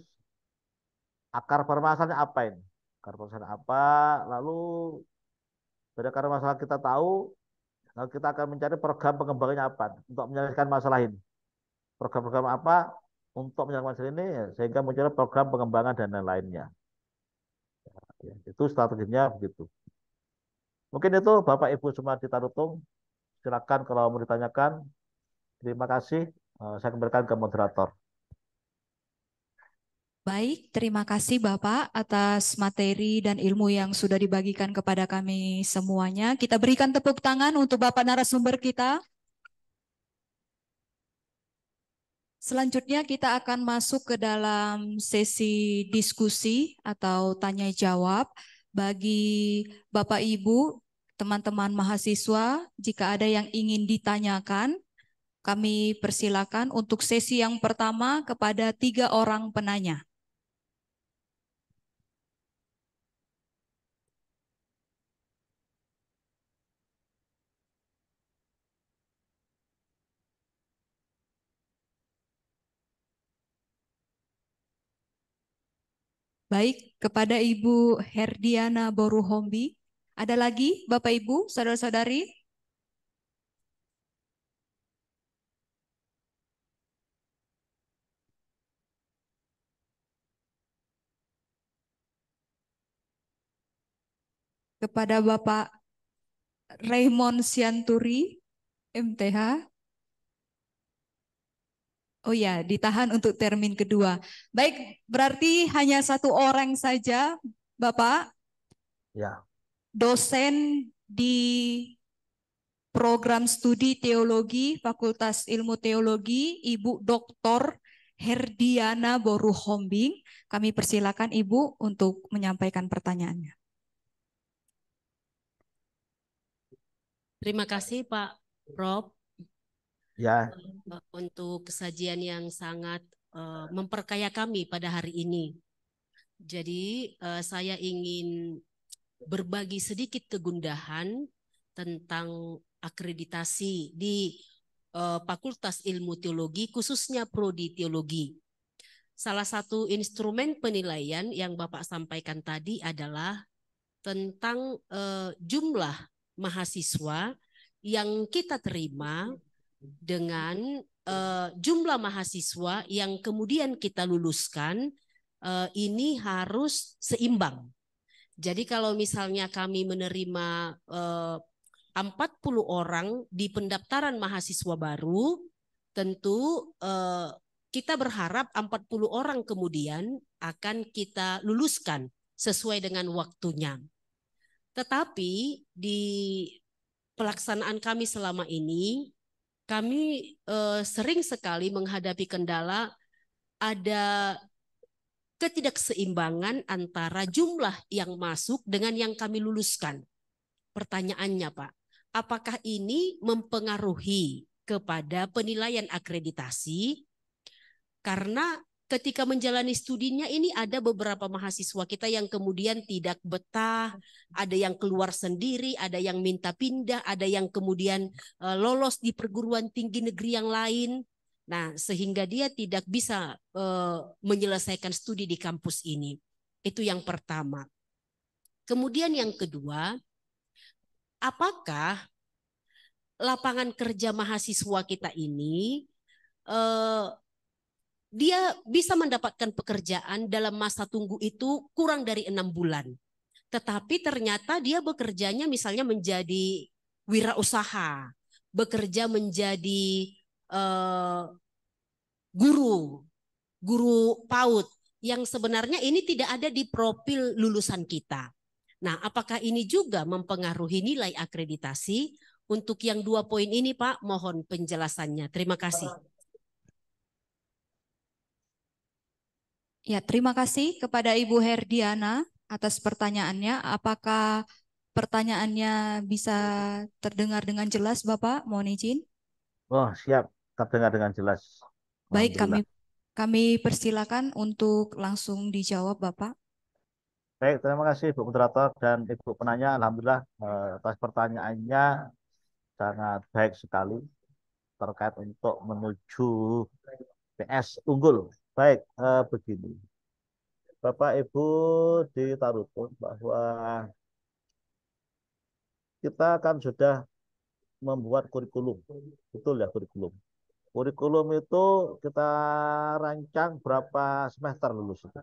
akar permasalahannya apa ini. Akar permasalahan apa, lalu dari akar masalah kita tahu, lalu kita akan mencari program pengembangannya apa untuk menyelesaikan masalah ini. Program-program apa untuk menyelesaikan masalah ini, sehingga mencari program pengembangan dan lain-lainnya. Ya, itu strateginya begitu. Mungkin itu Bapak Ibu semua di Tarutung. Silakan kalau mau ditanyakan. Terima kasih. Saya kembalikan ke moderator. Baik, terima kasih Bapak atas materi dan ilmu yang sudah dibagikan kepada kami semuanya. Kita berikan tepuk tangan untuk Bapak narasumber kita. Selanjutnya kita akan masuk ke dalam sesi diskusi atau tanya jawab bagi Bapak Ibu, teman-teman mahasiswa. Jika ada yang ingin ditanyakan, kami persilakan untuk sesi yang pertama kepada 3 orang penanya. Baik, kepada Ibu Herdiana Boruhombi. Ada lagi Bapak Ibu, saudara-saudari? Kepada Bapak Raymond Sianturi, MTH. Oh ya, ditahan untuk termin kedua. Baik, berarti hanya 1 orang saja, Bapak. Ya. Dosen di program studi teologi, Fakultas Ilmu Teologi, Ibu Dr. Herdiana Boruhombing. Kami persilakan Ibu untuk menyampaikan pertanyaannya. Terima kasih Pak Prof. Ya. Untuk kesajian yang sangat memperkaya kami pada hari ini. Jadi saya ingin berbagi sedikit kegundahan tentang akreditasi di Fakultas Ilmu Teologi, khususnya Prodi Teologi. Salah satu instrumen penilaian yang Bapak sampaikan tadi adalah tentang jumlah mahasiswa yang kita terima dengan jumlah mahasiswa yang kemudian kita luluskan, ini harus seimbang. Jadi kalau misalnya kami menerima 40 orang di pendaftaran mahasiswa baru, tentu kita berharap 40 orang kemudian akan kita luluskan sesuai dengan waktunya. Tetapi di pelaksanaan kami selama ini, kami sering sekali menghadapi kendala ada ketidakseimbangan antara jumlah yang masuk dengan yang kami luluskan. Pertanyaannya Pak, apakah ini mempengaruhi kepada penilaian akreditasi? Karena ketika menjalani studinya ini ada beberapa mahasiswa kita yang kemudian tidak betah, ada yang keluar sendiri, ada yang minta pindah, ada yang kemudian lolos di perguruan tinggi negeri yang lain. Nah, sehingga dia tidak bisa menyelesaikan studi di kampus ini. Itu yang pertama. Kemudian yang kedua, apakah lapangan kerja mahasiswa kita ini dia bisa mendapatkan pekerjaan dalam masa tunggu itu kurang dari 6 bulan. Tetapi ternyata dia bekerjanya misalnya menjadi wirausaha, bekerja menjadi guru PAUD, yang sebenarnya ini tidak ada di profil lulusan kita. Nah, apakah ini juga mempengaruhi nilai akreditasi? Untuk yang 2 poin ini, Pak, mohon penjelasannya. Terima kasih. Ya, terima kasih kepada Ibu Herdiana atas pertanyaannya. Apakah pertanyaannya bisa terdengar dengan jelas, Bapak? Mohon izin. Oh, siap. Terdengar dengan jelas. Baik, Alhamdulillah. kami persilakan untuk langsung dijawab, Bapak. Baik, terima kasih Bu Moderator dan Ibu penanya. Alhamdulillah atas pertanyaannya sangat baik sekali terkait untuk menuju PS unggul. Baik, begini. Bapak Ibu ditaruh bahwa kita kan sudah membuat kurikulum. Betul ya kurikulum. Kurikulum itu kita rancang berapa semester lulus itu?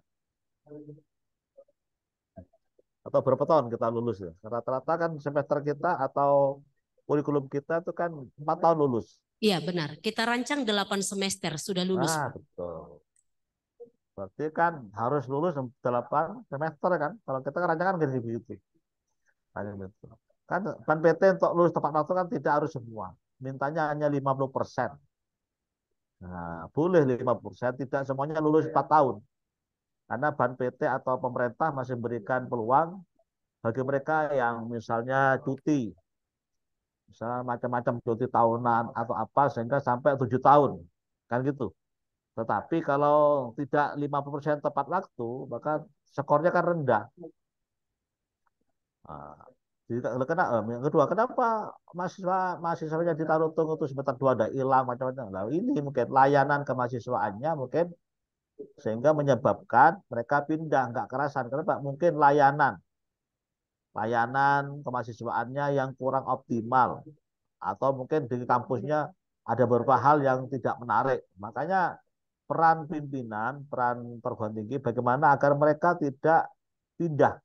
Atau berapa tahun kita lulus ya? Rata-rata kan semester kita atau kurikulum kita itu kan 4 tahun lulus. Iya benar, kita rancang 8 semester sudah lulus. Nah, betul. Berarti kan harus lulus 8 semester kan? Kalau kita kan rancangan kan gitu. Hanya gitu. Kan Ban PT untuk lulus tepat waktu kan tidak harus semua. Mintanya hanya 50%. Nah, boleh 50%, tidak semuanya lulus 4 tahun. Karena Ban PT atau pemerintah masih memberikan peluang bagi mereka yang misalnya cuti. Misalnya macam-macam cuti tahunan atau apa sehingga sampai 7 tahun. Kan gitu. Tetapi kalau tidak 50% tepat waktu, maka skornya kan rendah. Nah, yang kedua, kenapa mahasiswanya ditaruh tunggu itu semester 2 ada hilang macam-macam. Nah, ini mungkin layanan kemahasiswaannya mungkin sehingga menyebabkan mereka pindah nggak kerasan. Kenapa? Mungkin layanan kemahasiswaannya yang kurang optimal atau mungkin di kampusnya ada beberapa hal yang tidak menarik. Makanya peran pimpinan, peran perguruan tinggi bagaimana agar mereka tidak pindah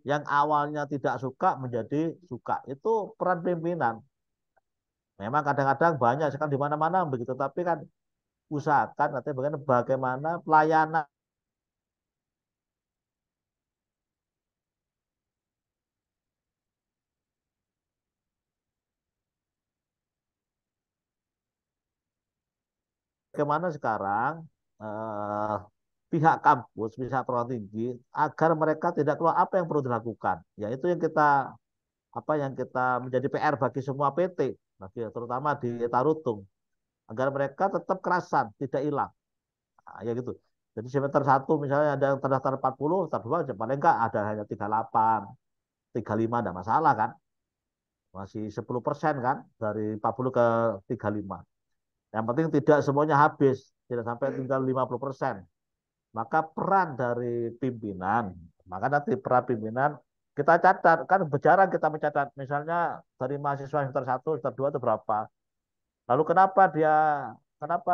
yang awalnya tidak suka menjadi suka. Itu peran pimpinan. Memang kadang-kadang banyak sekali di mana-mana begitu, tapi kan usahakan nanti bagaimana pelayanan bagaimana sekarang eh, pihak kampus, pihak perguruan tinggi agar mereka tidak keluar apa yang perlu dilakukan. Ya itu yang kita menjadi PR bagi semua PT, bagi terutama di Tarutung, agar mereka tetap kerasan, tidak hilang. Nah, ya gitu. Jadi semester 1 misalnya ada yang terdaftar 40, semester 2 paling enggak ada hanya 38, 35 enggak masalah kan. Masih 10% kan dari 40 ke 35. Yang penting tidak semuanya habis, tidak sampai tinggal 50%. Maka peran dari pimpinan, maka nanti peran pimpinan kita catat, kan berjarang kita mencatat, misalnya dari mahasiswa semester 1, semester 2 itu berapa. Lalu kenapa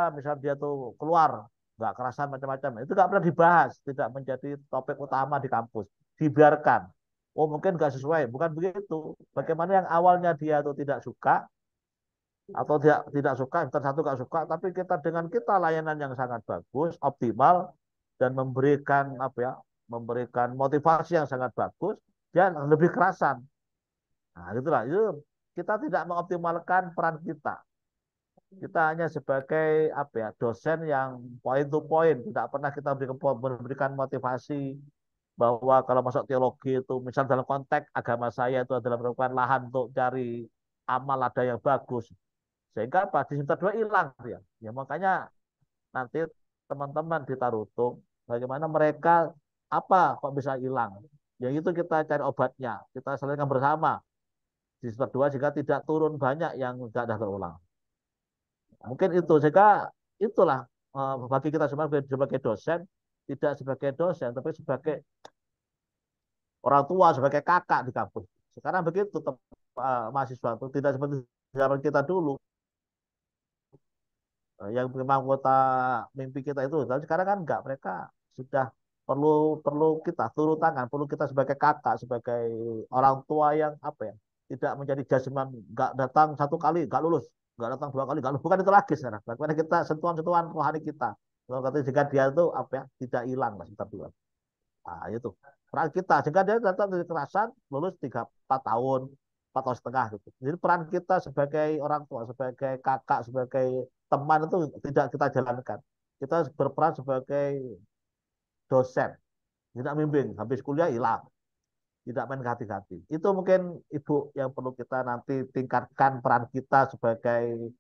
misal dia tuh keluar, nggak kerasan macam-macam. Itu nggak pernah dibahas, tidak menjadi topik utama di kampus. Dibiarkan. Oh mungkin nggak sesuai, bukan begitu. Bagaimana yang awalnya dia tuh tidak suka, atau tidak suka, semester 1 nggak suka, tapi kita layanan yang sangat bagus, optimal, dan memberikan motivasi yang sangat bagus, dia lebih kerasan. Nah, itulah itu kita tidak mengoptimalkan peran kita. Kita hanya sebagai dosen yang point to point, tidak pernah kita memberikan motivasi bahwa kalau masuk teologi itu, misal dalam konteks agama saya itu adalah merupakan lahan untuk cari amal ada yang bagus, sehingga apa di semester 2 hilang ya. Ya makanya nanti teman-teman di Tarutung, bagaimana mereka kok bisa hilang? Yang itu kita cari obatnya, kita selesaikan bersama di semester 2 sehingga tidak turun banyak yang tidak ada terulang. Mungkin itu sehingga itulah bagi kita semua sebagai dosen, tidak sebagai dosen tapi sebagai orang tua, sebagai kakak di kampus. Sekarang begitu mahasiswa itu tidak seperti zaman kita dulu yang memang kota mimpi kita itu. Tapi sekarang kan enggak, mereka sudah perlu kita turun tangan, perlu kita sebagai kakak, sebagai orang tua yang tidak menjadi judgement, enggak datang 1 kali enggak lulus, enggak datang 2 kali enggak lulus, bukan itu lagi sekarang. Bagaimana kita sentuhan-sentuhan rohani kita. Kalau kata jika dia itu tidak hilang lah sebentar dua. Nah, itu peran kita. Sehingga dia datang dari kekerasan, lulus 4 tahun, 4 tahun setengah gitu. Jadi peran kita sebagai orang tua, sebagai kakak, sebagai teman itu tidak kita jalankan. Kita berperan sebagai dosen, tidak bimbing, habis kuliah hilang, tidak main ke hati-hati. Itu mungkin Ibu yang perlu kita nanti tingkatkan peran kita sebagai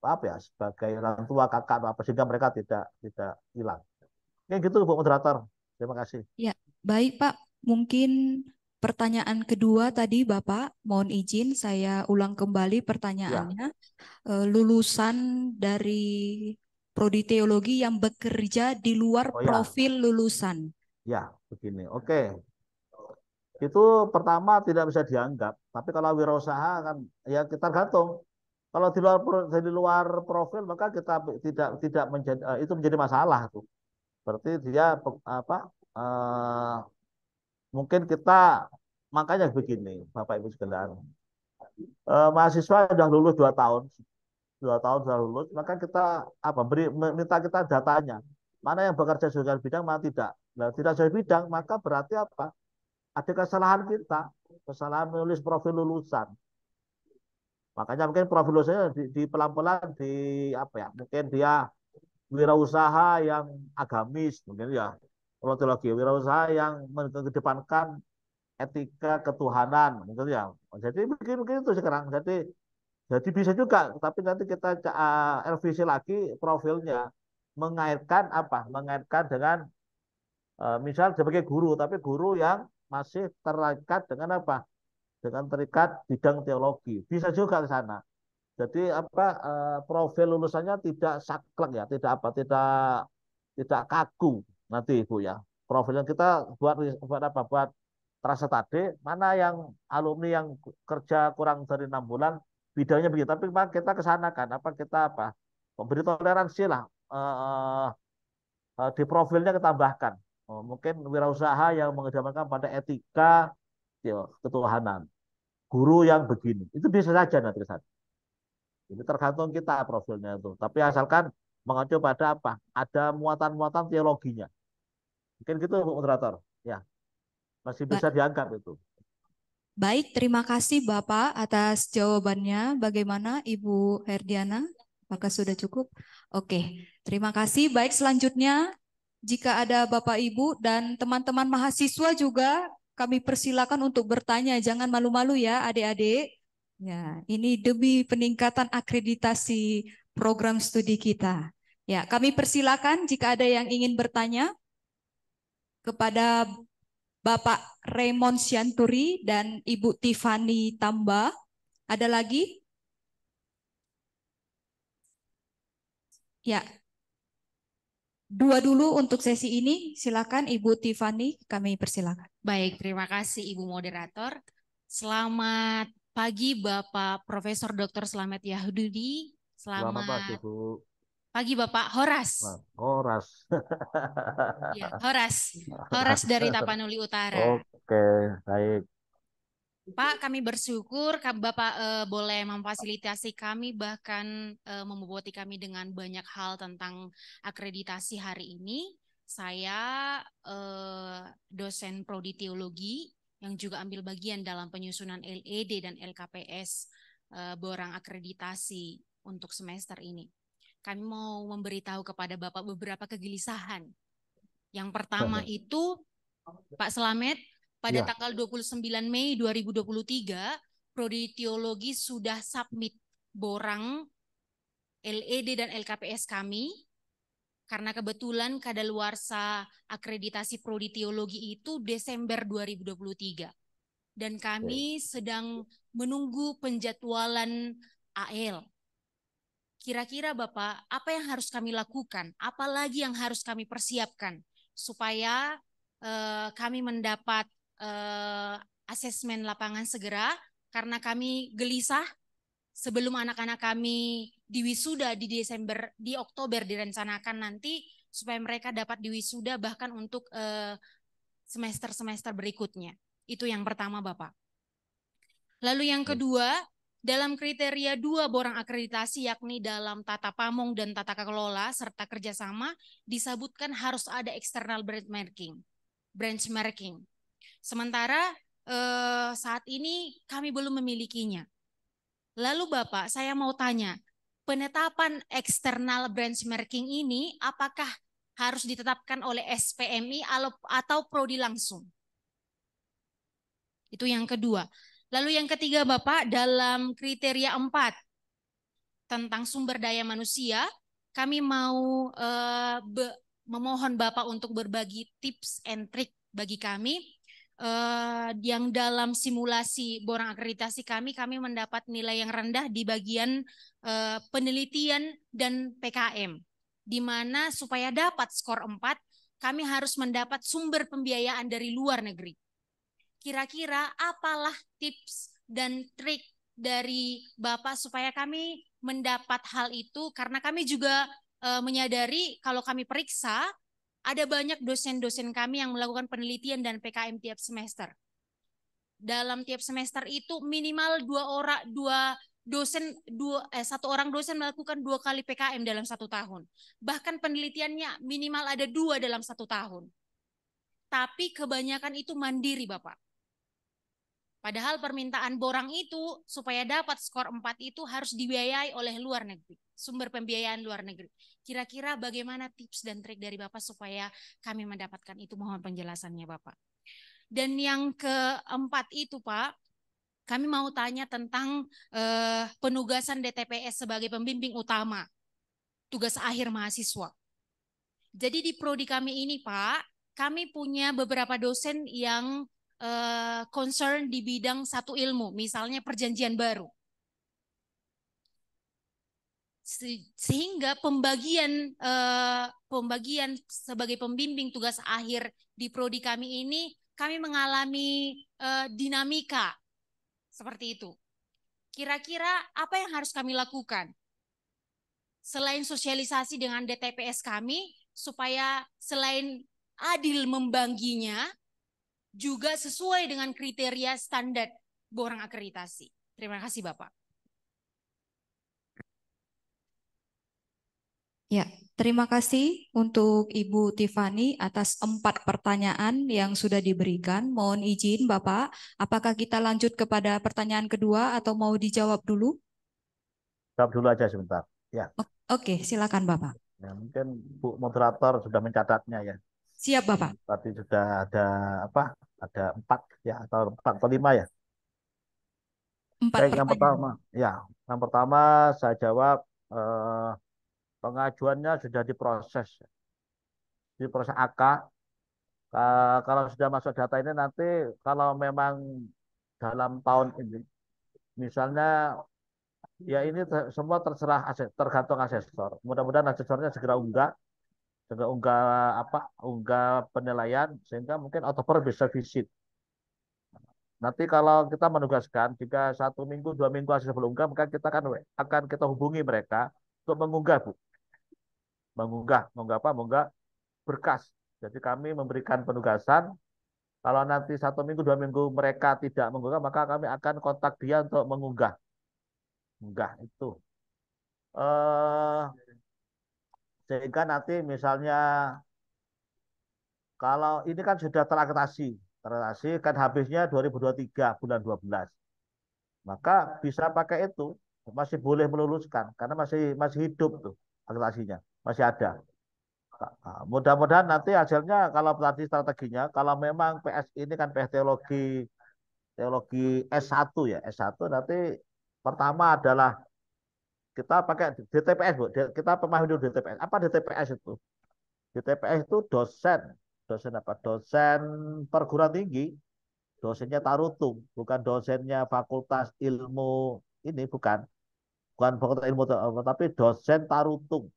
apa ya, sebagai orang tua, kakak atau apa, sehingga mereka tidak hilang. Kayak gitu Bu Moderator. Terima kasih. Ya, baik Pak. Mungkin pertanyaan kedua tadi Bapak, mohon izin saya ulang kembali Ya, pertanyaannya. Lulusan dari prodi teologi yang bekerja di luar oh ya, profil lulusan. ya begini. Oke, itu pertama tidak bisa dianggap. Tapi kalau wirausaha kan ya kita tergantung. Kalau di luar profil maka kita tidak menjadi itu menjadi masalah tuh. Berarti dia apa? Mungkin kita makanya begini, Bapak Ibu sekalian. Mahasiswa sudah lulus 2 tahun, 2 tahun sudah lulus, maka kita apa? Minta kita datanya. Mana yang bekerja sesuai bidang, mana tidak. Nah, tidak sesuai bidang, maka berarti apa? Ada kesalahan kita, kesalahan menulis profil lulusan. Makanya mungkin profil lulusannya di pelan-pelan di apa ya? Mungkin dia wirausaha yang agamis, mungkin ya. Kalau teologi, wirausaha yang mengedepankan etika ketuhanan, mungkin ya. Jadi mungkin itu sekarang. Jadi bisa juga, tapi nanti kita revisi lagi profilnya, mengaitkan apa? Mengaitkan dengan misal sebagai guru, tapi guru yang masih terikat dengan apa? Dengan terikat bidang teologi. Bisa juga ke sana. Jadi apa profil lulusannya tidak saklek ya, tidak apa, tidak kaku nanti Ibu ya. Profilnya kita buat apa? Buat terasa tadi mana yang alumni yang kerja kurang dari 6 bulan bidangnya begitu. Tapi memang kita ke sana kan, apa kita apa? Memberi toleransi lah di profilnya kita tambahkan. Mungkin wirausaha yang mengedepankan pada etika ya, ketuhanan. Guru yang begini. Itu bisa saja nanti ke sana. Ini tergantung kita profilnya itu. Tapi asalkan mengacu pada apa? Ada muatan-muatan teologinya. Mungkin gitu, Bu Moderator. Ya, masih bisa dianggap itu. Baik, terima kasih Bapak atas jawabannya. Bagaimana Ibu Herdiana? Apakah sudah cukup? Oke, terima kasih. Baik, selanjutnya jika ada Bapak Ibu dan teman-teman mahasiswa juga kami persilakan untuk bertanya. Jangan malu-malu ya adik-adik. Ya, ini demi peningkatan akreditasi program studi kita. Ya, kami persilakan jika ada yang ingin bertanya kepada Bapak Raymond Sianturi dan Ibu Tiffany Tamba. Ada lagi? Ya, dua dulu untuk sesi ini. Silakan Ibu Tiffany, kami persilakan. Baik, terima kasih Ibu Moderator. Selamat pagi Bapak Profesor Dr. Slamet Yahudi. Selamat pagi, Bu. Pagi Bapak Horas. Horas. Ya, Horas dari Tapanuli Utara. Oke, baik. Pak, kami bersyukur Bapak boleh memfasilitasi kami, bahkan memboboti kami dengan banyak hal tentang akreditasi hari ini. Saya dosen prodi teologi yang juga ambil bagian dalam penyusunan LED dan LKPS borang akreditasi untuk semester ini. Kami mau memberitahu kepada Bapak beberapa kegelisahan. Yang pertama itu, Pak Slamet, pada tanggal 29 Mei 2023, Prodi Teologi sudah submit borang LED dan LKPS kami, karena kebetulan kadaluarsa akreditasi Prodi Teologi itu Desember 2023. Dan kami sedang menunggu penjadwalan AL. Kira-kira Bapak, apa yang harus kami lakukan? Apa lagi yang harus kami persiapkan supaya kami mendapat asesmen lapangan segera? Karena kami gelisah sebelum anak-anak kami diwisuda di Oktober direncanakan nanti supaya mereka dapat diwisuda bahkan untuk semester-semester berikutnya. Itu yang pertama Bapak. Lalu yang kedua, dalam kriteria 2 borang akreditasi yakni dalam tata pamong dan tata kelola serta kerjasama disebutkan harus ada external brand marking. benchmarking. Sementara saat ini kami belum memilikinya. Lalu Bapak, saya mau tanya, penetapan eksternal benchmarking ini apakah harus ditetapkan oleh SPMI atau prodi langsung? Itu yang kedua. Lalu yang ketiga Bapak, dalam kriteria 4 tentang sumber daya manusia, kami mau memohon Bapak untuk berbagi tips and trik bagi kami. Yang dalam simulasi borang akreditasi kami mendapat nilai yang rendah di bagian penelitian dan PKM, di mana supaya dapat skor 4, kami harus mendapat sumber pembiayaan dari luar negeri. Kira-kira apalah tips dan trik dari Bapak supaya kami mendapat hal itu, karena kami juga menyadari kalau kami periksa, ada banyak dosen-dosen kami yang melakukan penelitian dan PKM tiap semester. Dalam tiap semester itu minimal satu orang dosen melakukan 2 kali PKM dalam 1 tahun. Bahkan penelitiannya minimal ada 2 dalam 1 tahun. Tapi kebanyakan itu mandiri, Bapak. Padahal permintaan borang itu supaya dapat skor 4 itu harus dibiayai oleh luar negeri, sumber pembiayaan luar negeri. Kira-kira bagaimana tips dan trik dari Bapak supaya kami mendapatkan itu? Mohon penjelasannya Bapak. Dan yang keempat itu Pak, kami mau tanya tentang penugasan DTPS sebagai pembimbing utama, tugas akhir mahasiswa. Jadi di prodi kami ini Pak, kami punya beberapa dosen yang concern di bidang satu ilmu, misalnya perjanjian baru. Sehingga pembagian sebagai pembimbing tugas akhir di prodi kami ini, kami mengalami dinamika seperti itu. Kira-kira apa yang harus kami lakukan? Selain sosialisasi dengan DTPS kami, supaya selain adil membaginya, juga sesuai dengan kriteria standar borang akreditasi. Terima kasih Bapak. Ya, terima kasih untuk Ibu Tiffany atas 4 pertanyaan yang sudah diberikan. Mohon izin Bapak, apakah kita lanjut kepada pertanyaan kedua atau mau dijawab dulu? Jawab dulu aja sebentar. Ya. Oke, silakan Bapak. Ya, mungkin Bu moderator sudah mencatatnya ya. Siap Bapak. Tadi sudah ada apa? Ada 4 ya atau 4 atau 5 ya. 4 Baik, yang pertanyaan. pertama, ya, yang pertama saya jawab pengajuannya sudah diproses AK. Kalau sudah masuk data ini nanti kalau memang dalam tahun ini, misalnya ya ini semua terserah tergantung asesor. Mudah-mudahan asesornya segera unggah unggah penilaian sehingga mungkin Oktober bisa visit. Nanti kalau kita menugaskan jika 1 minggu 2 minggu hasil belum unggah, maka kita akan kita hubungi mereka untuk mengunggah Bu, mengunggah berkas. Jadi kami memberikan penugasan. Kalau nanti 1 minggu 2 minggu mereka tidak mengunggah, maka kami akan kontak dia untuk mengunggah itu. Sehingga nanti misalnya kalau ini kan sudah terakreditasi kan habisnya 2023 bulan 12. Maka bisa pakai itu, masih boleh meluluskan karena masih hidup tuh akreditasinya, masih ada. Mudah-mudahan nanti hasilnya kalau tadi strateginya, kalau memang PS ini kan PS teologi S1 ya, S1 nanti pertama adalah kita pakai DTPS Bu. Kita pemahami dulu DTPS. Apa DTPS itu? DTPS itu dosen apa? Dosen perguruan tinggi, dosennya Tarutung, bukan dosennya Fakultas Ilmu ini, bukan Fakultas Ilmu, tapi dosen Tarutung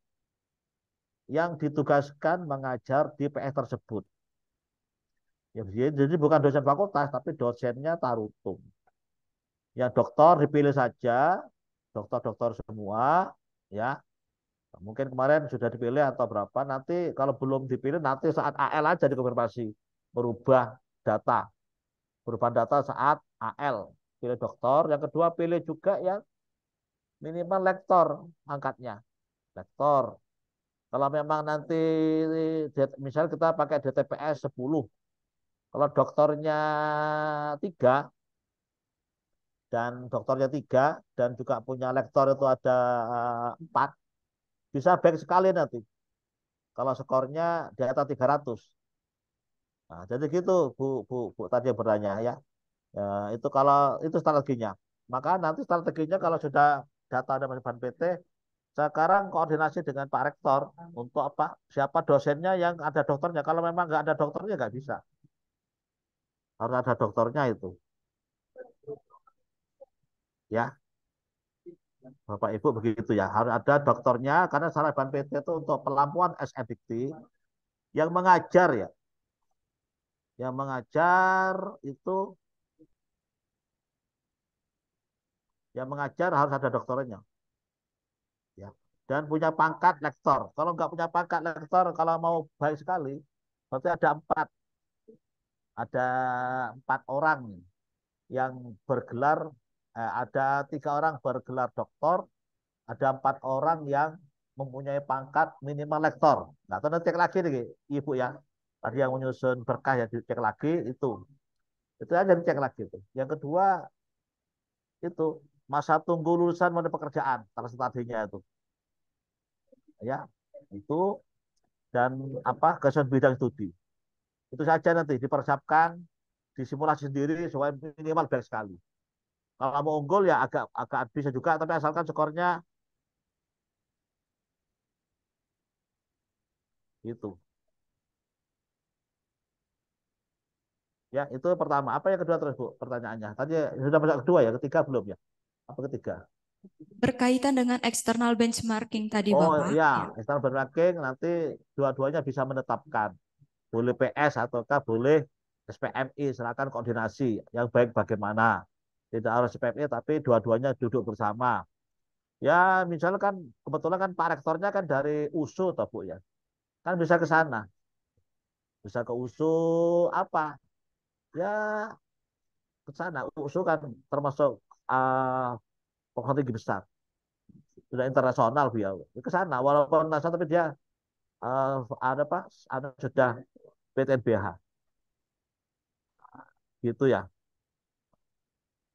yang ditugaskan mengajar di PS tersebut. Ya, jadi bukan dosen fakultas, tapi dosennya Tarutung. Yang doktor dipilih saja, dokter-dokter semua, ya. Mungkin kemarin sudah dipilih atau berapa, nanti kalau belum dipilih, nanti saat AL aja dikonfirmasi, berubah data saat AL, pilih dokter. Yang kedua pilih juga yang minimal lektor angkatnya, lektor. Kalau memang nanti misalnya kita pakai DTPS 10, Kalau doktornya tiga dan juga punya lektor itu ada 4, bisa baik sekali nanti. Kalau skornya di atas 300. Nah, jadi gitu Bu tadi yang bertanya ya. Ya, itu kalau itu strateginya. Maka nanti strateginya kalau sudah data ada Ban PT, sekarang koordinasi dengan Pak Rektor untuk apa? Siapa dosennya yang ada dokternya. Kalau memang nggak ada dokternya nggak bisa. Harus ada dokternya itu. Ya, Bapak Ibu begitu ya. Harus ada dokternya karena Ban PT itu untuk pelampuan SNDikti yang mengajar ya. Yang mengajar itu harus ada dokternya. Ya. Dan punya pangkat lektor. Kalau nggak punya pangkat lektor, kalau mau baik sekali, berarti ada empat orang yang bergelar, ada 3 orang bergelar doktor, ada 4 orang yang mempunyai pangkat minimal lektor. Nah, nanti cek lagi nih, Ibu ya. Tadi yang menyusun berkah ya dicek lagi itu. Itu aja dicek lagi itu. Yang kedua itu masa tunggu lulusan melalui pekerjaan, salah satu tadinya itu. Ya, itu dan apa kesesuaian bidang studi. Itu saja nanti dipersiapkan, disimulasi sendiri supaya minimal baik sekali. Kalau mau unggul ya agak bisa juga, tapi asalkan skornya itu. Ya, itu pertama. Apa yang kedua terus, Bu? Pertanyaannya. Tadi sudah masuk kedua ya, ketiga belum ya? Apa ketiga? Berkaitan dengan external benchmarking tadi Oh Bapak. ya, Ya. external benchmarking nanti dua-duanya bisa menetapkan. Boleh PS ataukah boleh SPMI, silakan koordinasi. Yang baik bagaimana? Tidak harus SPMI, tapi dua-duanya duduk bersama. Ya, misalnya kan kebetulan kan Pak Rektornya kan dari USU, toh Bu ya. Kan bisa ke sana. Bisa ke USU apa? Ya, ke sana. USU kan termasuk pokok tinggi besar. Sudah internasional beliau. Ke sana walaupun nasional tapi dia ada apa? Ada sudah PTNBH. Gitu ya.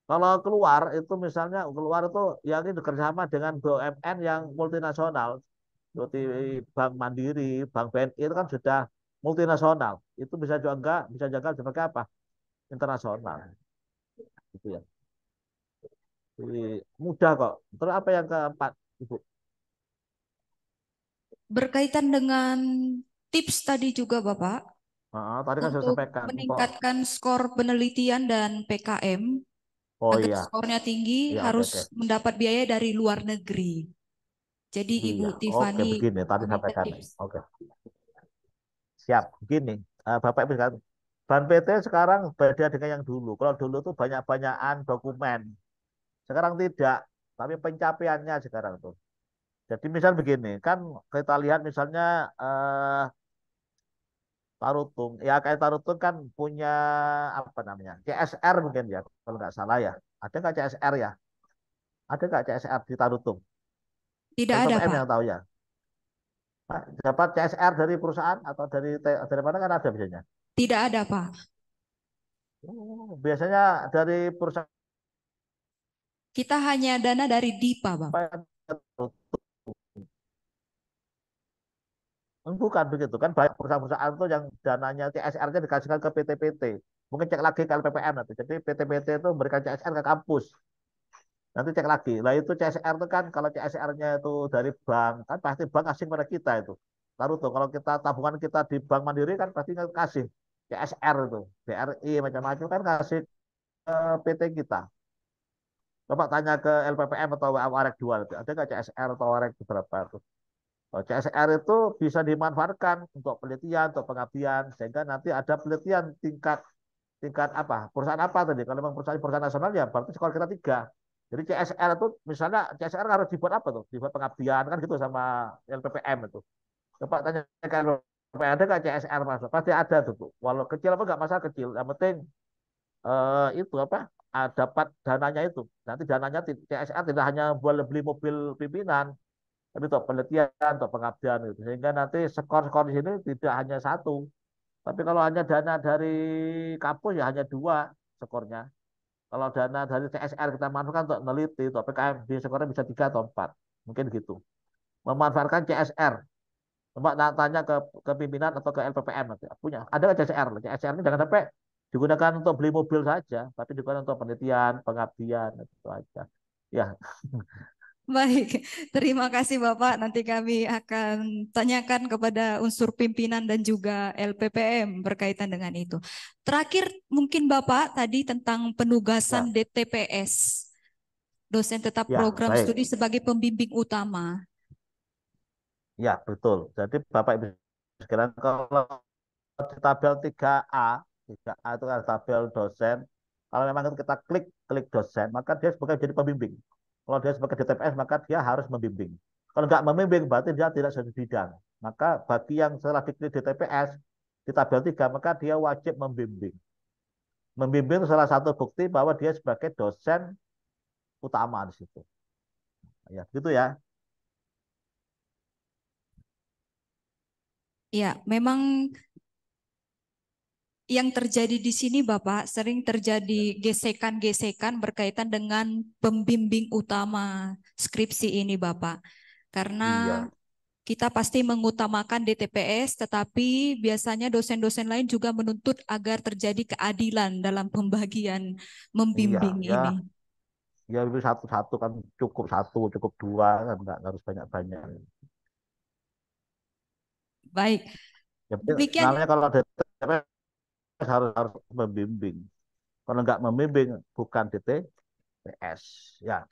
Kalau keluar itu misalnya keluar itu yang ini bekerjasama dengan BUMN yang multinasional. Seperti Bank Mandiri, Bank BNI itu kan sudah multinasional. Itu bisa juga sebagai apa? Internasional. Gitu ya. Jadi, mudah kok. Terus apa yang keempat, Ibu? Berkaitan dengan tips tadi juga Bapak, Tadi kan sudah untuk sampaikan. meningkatkan skor penelitian dan PKM, Oh agar iya, skornya tinggi iya oke harus oke. mendapat biaya dari luar negeri. Jadi Ibu Iya, oke Tiffany begini. Tadi memberikan sampaikan. tips. Oke, siap. Begini, Bapak Ibu sekalian. Ban PT sekarang beda dengan yang dulu. Kalau dulu tuh banyak-banyakan dokumen. Sekarang tidak. Tapi pencapaiannya sekarang tuh. Jadi misal begini, kan kita lihat misalnya Tarutung. Ya kayak Tarutung kan punya apa namanya? CSR mungkin ya, kalau nggak salah ya. Ada nggak CSR ya? Ada nggak CSR di Tarutung? Tidak ada LPPM Pak. yang tahu ya. Pak, dapat CSR dari perusahaan atau dari mana kan ada biasanya? Tidak ada Pak. Biasanya dari perusahaan Kita hanya dana dari DIPA Bapak. bukan begitu kan banyak perusahaan-perusahaan tuh yang dananya CSR-nya dikasihkan ke PT-PT. Mungkin cek lagi ke LPPM nanti. Jadi PT-PT itu memberikan CSR ke kampus. Nanti cek lagi. Lah itu CSR itu kan kalau CSR-nya itu dari bank kan pasti bank kasih pada kita itu. Taruh tuh kalau kita tabungan kita di Bank Mandiri kan pasti kasih CSR itu, BRI macam-macam kan kasih ke PT kita. Coba tanya ke LPPM atau Warek 2 itu. Ada nggak CSR atau Warek beberapa itu. CSR itu bisa dimanfaatkan untuk penelitian, untuk pengabdian, sehingga nanti ada penelitian tingkat tingkat apa perusahaan apa tadi kalau memang perusahaan nasional ya berarti skor kita 3. Jadi CSR itu misalnya CSR harus dibuat apa tuh, dibuat pengabdian kan gitu sama LPPM itu. Coba tanya ke LPPM ada nggak CSR masuk, pasti ada tuh Bu. Walau kecil apa nggak masalah kecil, yang penting itu apa dapat dananya itu. Nanti dananya CSR tidak hanya buat beli mobil pimpinan, tapi untuk penelitian, untuk pengabdian gitu. Sehingga nanti skor-skor di sini tidak hanya satu, Tapi kalau hanya dana dari kampus ya hanya 2 skornya. Kalau dana dari CSR kita manfaatkan untuk meneliti, untuk PKMD skornya bisa 3 atau 4. Mungkin gitu. Memanfaatkan CSR. Mbak tanya ke pimpinan atau ke LPPM nanti. Punya. Ada nggak CSR? CSR ini jangan sampai digunakan untuk beli mobil saja, tapi digunakan untuk penelitian, pengabdian, itu aja. Ya. Baik, terima kasih Bapak. Nanti kami akan tanyakan kepada unsur pimpinan dan juga LPPM berkaitan dengan itu. Terakhir mungkin Bapak tadi tentang penugasan Ya. DTPS, dosen tetap Ya, program baik. studi sebagai pembimbing utama. Ya, betul. Jadi Bapak Ibu sekalian, kalau di tabel 3A itu kan tabel dosen. Kalau memang kita klik dosen, maka dia sebagai jadi pembimbing. Kalau dia sebagai DTPS, maka dia harus membimbing. Kalau nggak membimbing, berarti dia tidak satu bidang. Maka bagi yang setelah diklik DTPS di tabel 3, maka dia wajib membimbing. Membimbing itu salah satu bukti bahwa dia sebagai dosen utama di situ. Ya, gitu ya. Ya, memang yang terjadi di sini Bapak sering terjadi gesekan-gesekan berkaitan dengan pembimbing utama skripsi ini Bapak. Karena Iya, kita pasti mengutamakan DTPS, tetapi biasanya dosen-dosen lain juga menuntut agar terjadi keadilan dalam pembagian iya, membimbing ya, ini. ya itu satu-satu kan cukup, 1, cukup 2 kan nggak harus banyak-banyak. Baik, Ya, demikian. namanya kalau DTPS harus membimbing. Kalau nggak membimbing bukan DTPS. Ya,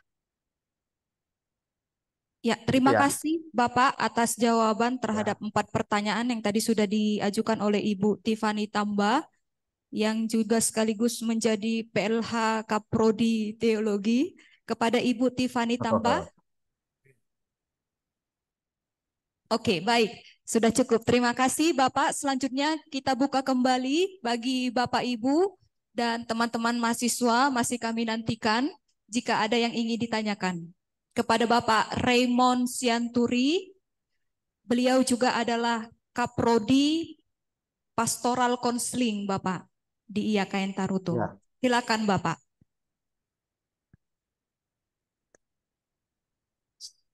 Ya, gitu terima ya. kasih Bapak atas jawaban terhadap Ya, 4 pertanyaan yang tadi sudah diajukan oleh Ibu Tiffany Tamba, yang juga sekaligus menjadi PLH Kaprodi Teologi. Kepada Ibu Tiffany Tamba. Oke, baik. Sudah cukup. Terima kasih Bapak. Selanjutnya kita buka kembali bagi Bapak Ibu dan teman-teman mahasiswa, masih kami nantikan jika ada yang ingin ditanyakan. Kepada Bapak Raymond Sianturi, beliau juga adalah Kaprodi Pastoral Counseling Bapak di IAKN Tarutung. ya. Silakan Bapak.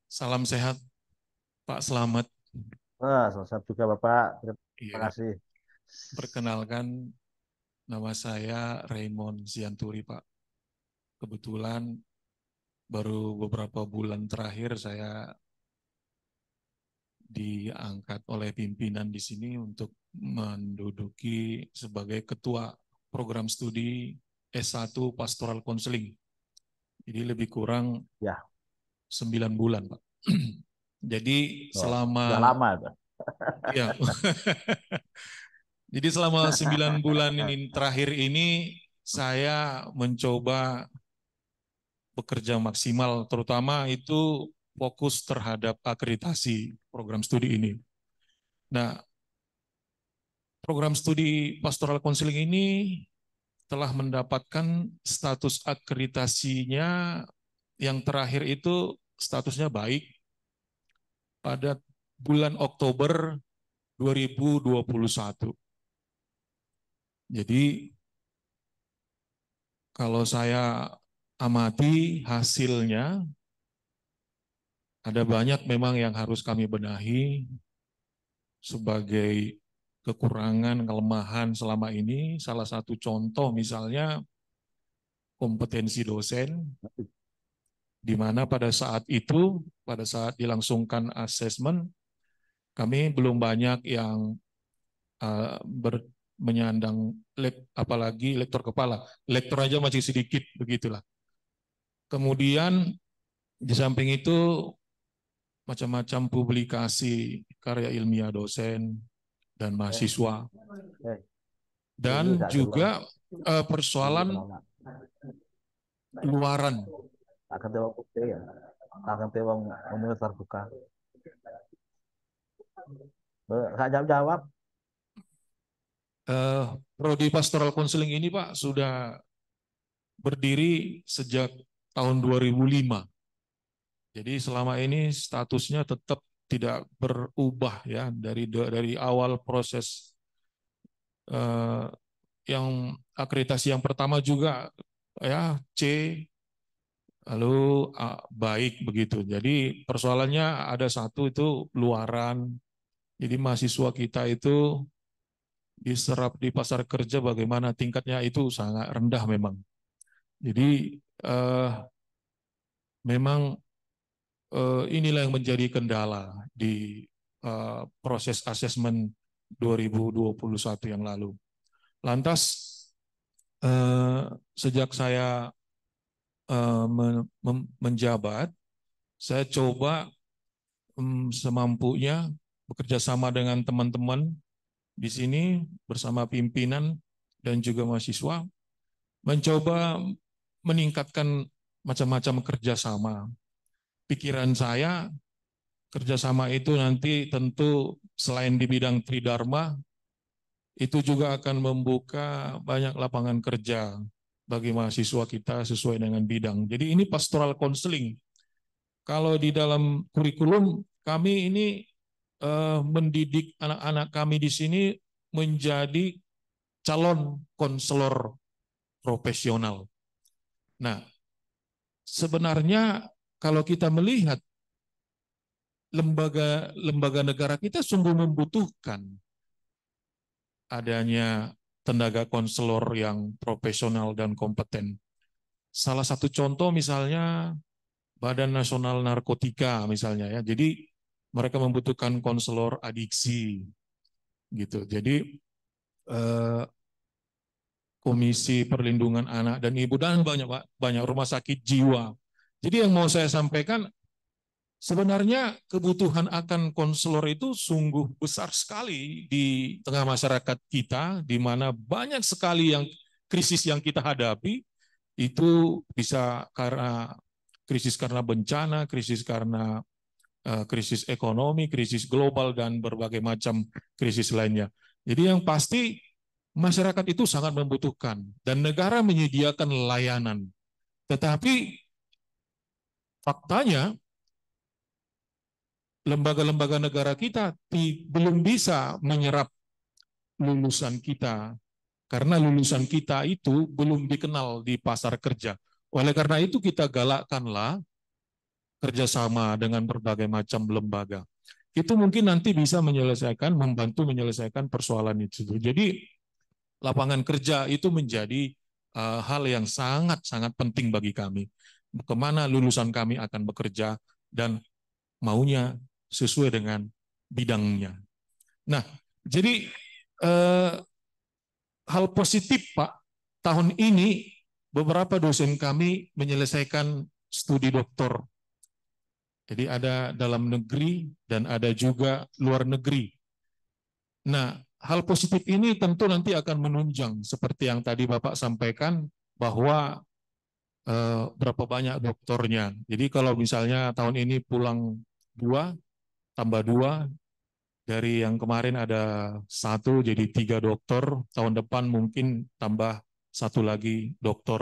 Salam sehat, Pak Selamat. Selesai juga Bapak. Terima Iya, kasih. perkenalkan nama saya Raymond Sianturi, Pak. Kebetulan baru beberapa bulan terakhir saya diangkat oleh pimpinan di sini untuk menduduki sebagai ketua program studi S1 Pastoral Counseling. Jadi lebih kurang Ya, 9 bulan, Pak. Jadi sudah selama lama itu. ya. Jadi selama 9 bulan ini terakhir ini saya mencoba bekerja maksimal, terutama itu fokus terhadap akreditasi program studi ini. Nah, program studi pastoral counseling ini telah mendapatkan status akreditasinya yang terakhir itu statusnya baik pada bulan Oktober 2021. Jadi kalau saya amati hasilnya, ada banyak memang yang harus kami benahi sebagai kekurangan, kelemahan selama ini. Salah satu contoh misalnya kompetensi dosen, di mana pada saat itu, pada saat dilangsungkan asesmen, kami belum banyak yang menyandang apalagi lektor kepala. Lektor aja masih sedikit, begitulah. Kemudian di samping itu macam-macam publikasi karya ilmiah dosen dan mahasiswa. Dan juga persoalan luaran. Akan tewang putih ya. Akan tewang umumnya terbuka. Nggak jawab. Prodi Pastoral Counseling ini Pak sudah berdiri sejak tahun 2005. Jadi selama ini statusnya tetap tidak berubah ya dari awal proses yang akreditasi yang pertama juga ya C, lalu baik begitu. Jadi persoalannya ada satu itu luaran. Jadi mahasiswa kita itu diserap di pasar kerja bagaimana tingkatnya itu sangat rendah memang. Jadi memang inilah yang menjadi kendala di proses asesmen 2021 yang lalu. Lantas sejak saya menjabat, saya coba semampunya bekerja sama dengan teman-teman di sini bersama pimpinan dan juga mahasiswa mencoba meningkatkan macam-macam kerjasama. Pikiran saya kerjasama itu nanti tentu selain di bidang Tridharma itu juga akan membuka banyak lapangan kerja bagi mahasiswa kita sesuai dengan bidang. Jadi ini pastoral counseling. Kalau di dalam kurikulum kami ini mendidik anak-anak kami di sini menjadi calon konselor profesional. Nah, sebenarnya kalau kita melihat lembaga negara kita sungguh membutuhkan adanya tenaga konselor yang profesional dan kompeten. Salah satu contoh misalnya Badan Nasional Narkotika misalnya ya. Jadi mereka membutuhkan konselor adiksi gitu. Jadi Komisi Perlindungan Anak dan Ibu dan banyak rumah sakit jiwa. Jadi yang mau saya sampaikan sebenarnya kebutuhan akan konselor itu sungguh besar sekali di tengah masyarakat kita, di mana banyak sekali yang krisis yang kita hadapi itu bisa krisis karena bencana, krisis karena krisis ekonomi, krisis global, dan berbagai macam krisis lainnya. Jadi yang pasti masyarakat itu sangat membutuhkan dan negara menyediakan layanan. Tetapi faktanya lembaga-lembaga negara kita belum bisa menyerap lulusan kita karena lulusan kita itu belum dikenal di pasar kerja. Oleh karena itu kita galakkanlah kerjasama dengan berbagai macam lembaga. Itu mungkin nanti bisa membantu menyelesaikan persoalan itu. Jadi lapangan kerja itu menjadi hal yang sangat-sangat penting bagi kami. Kemana lulusan kami akan bekerja dan maunya sesuai dengan bidangnya. Nah, jadi hal positif Pak, tahun ini beberapa dosen kami menyelesaikan studi doktor. Jadi ada dalam negeri dan ada juga luar negeri. Nah, hal positif ini tentu nanti akan menunjang seperti yang tadi Bapak sampaikan bahwa berapa banyak doktornya. Jadi kalau misalnya tahun ini pulang 2, tambah 2, dari yang kemarin ada 1 jadi 3 dokter, tahun depan mungkin tambah 1 lagi dokter,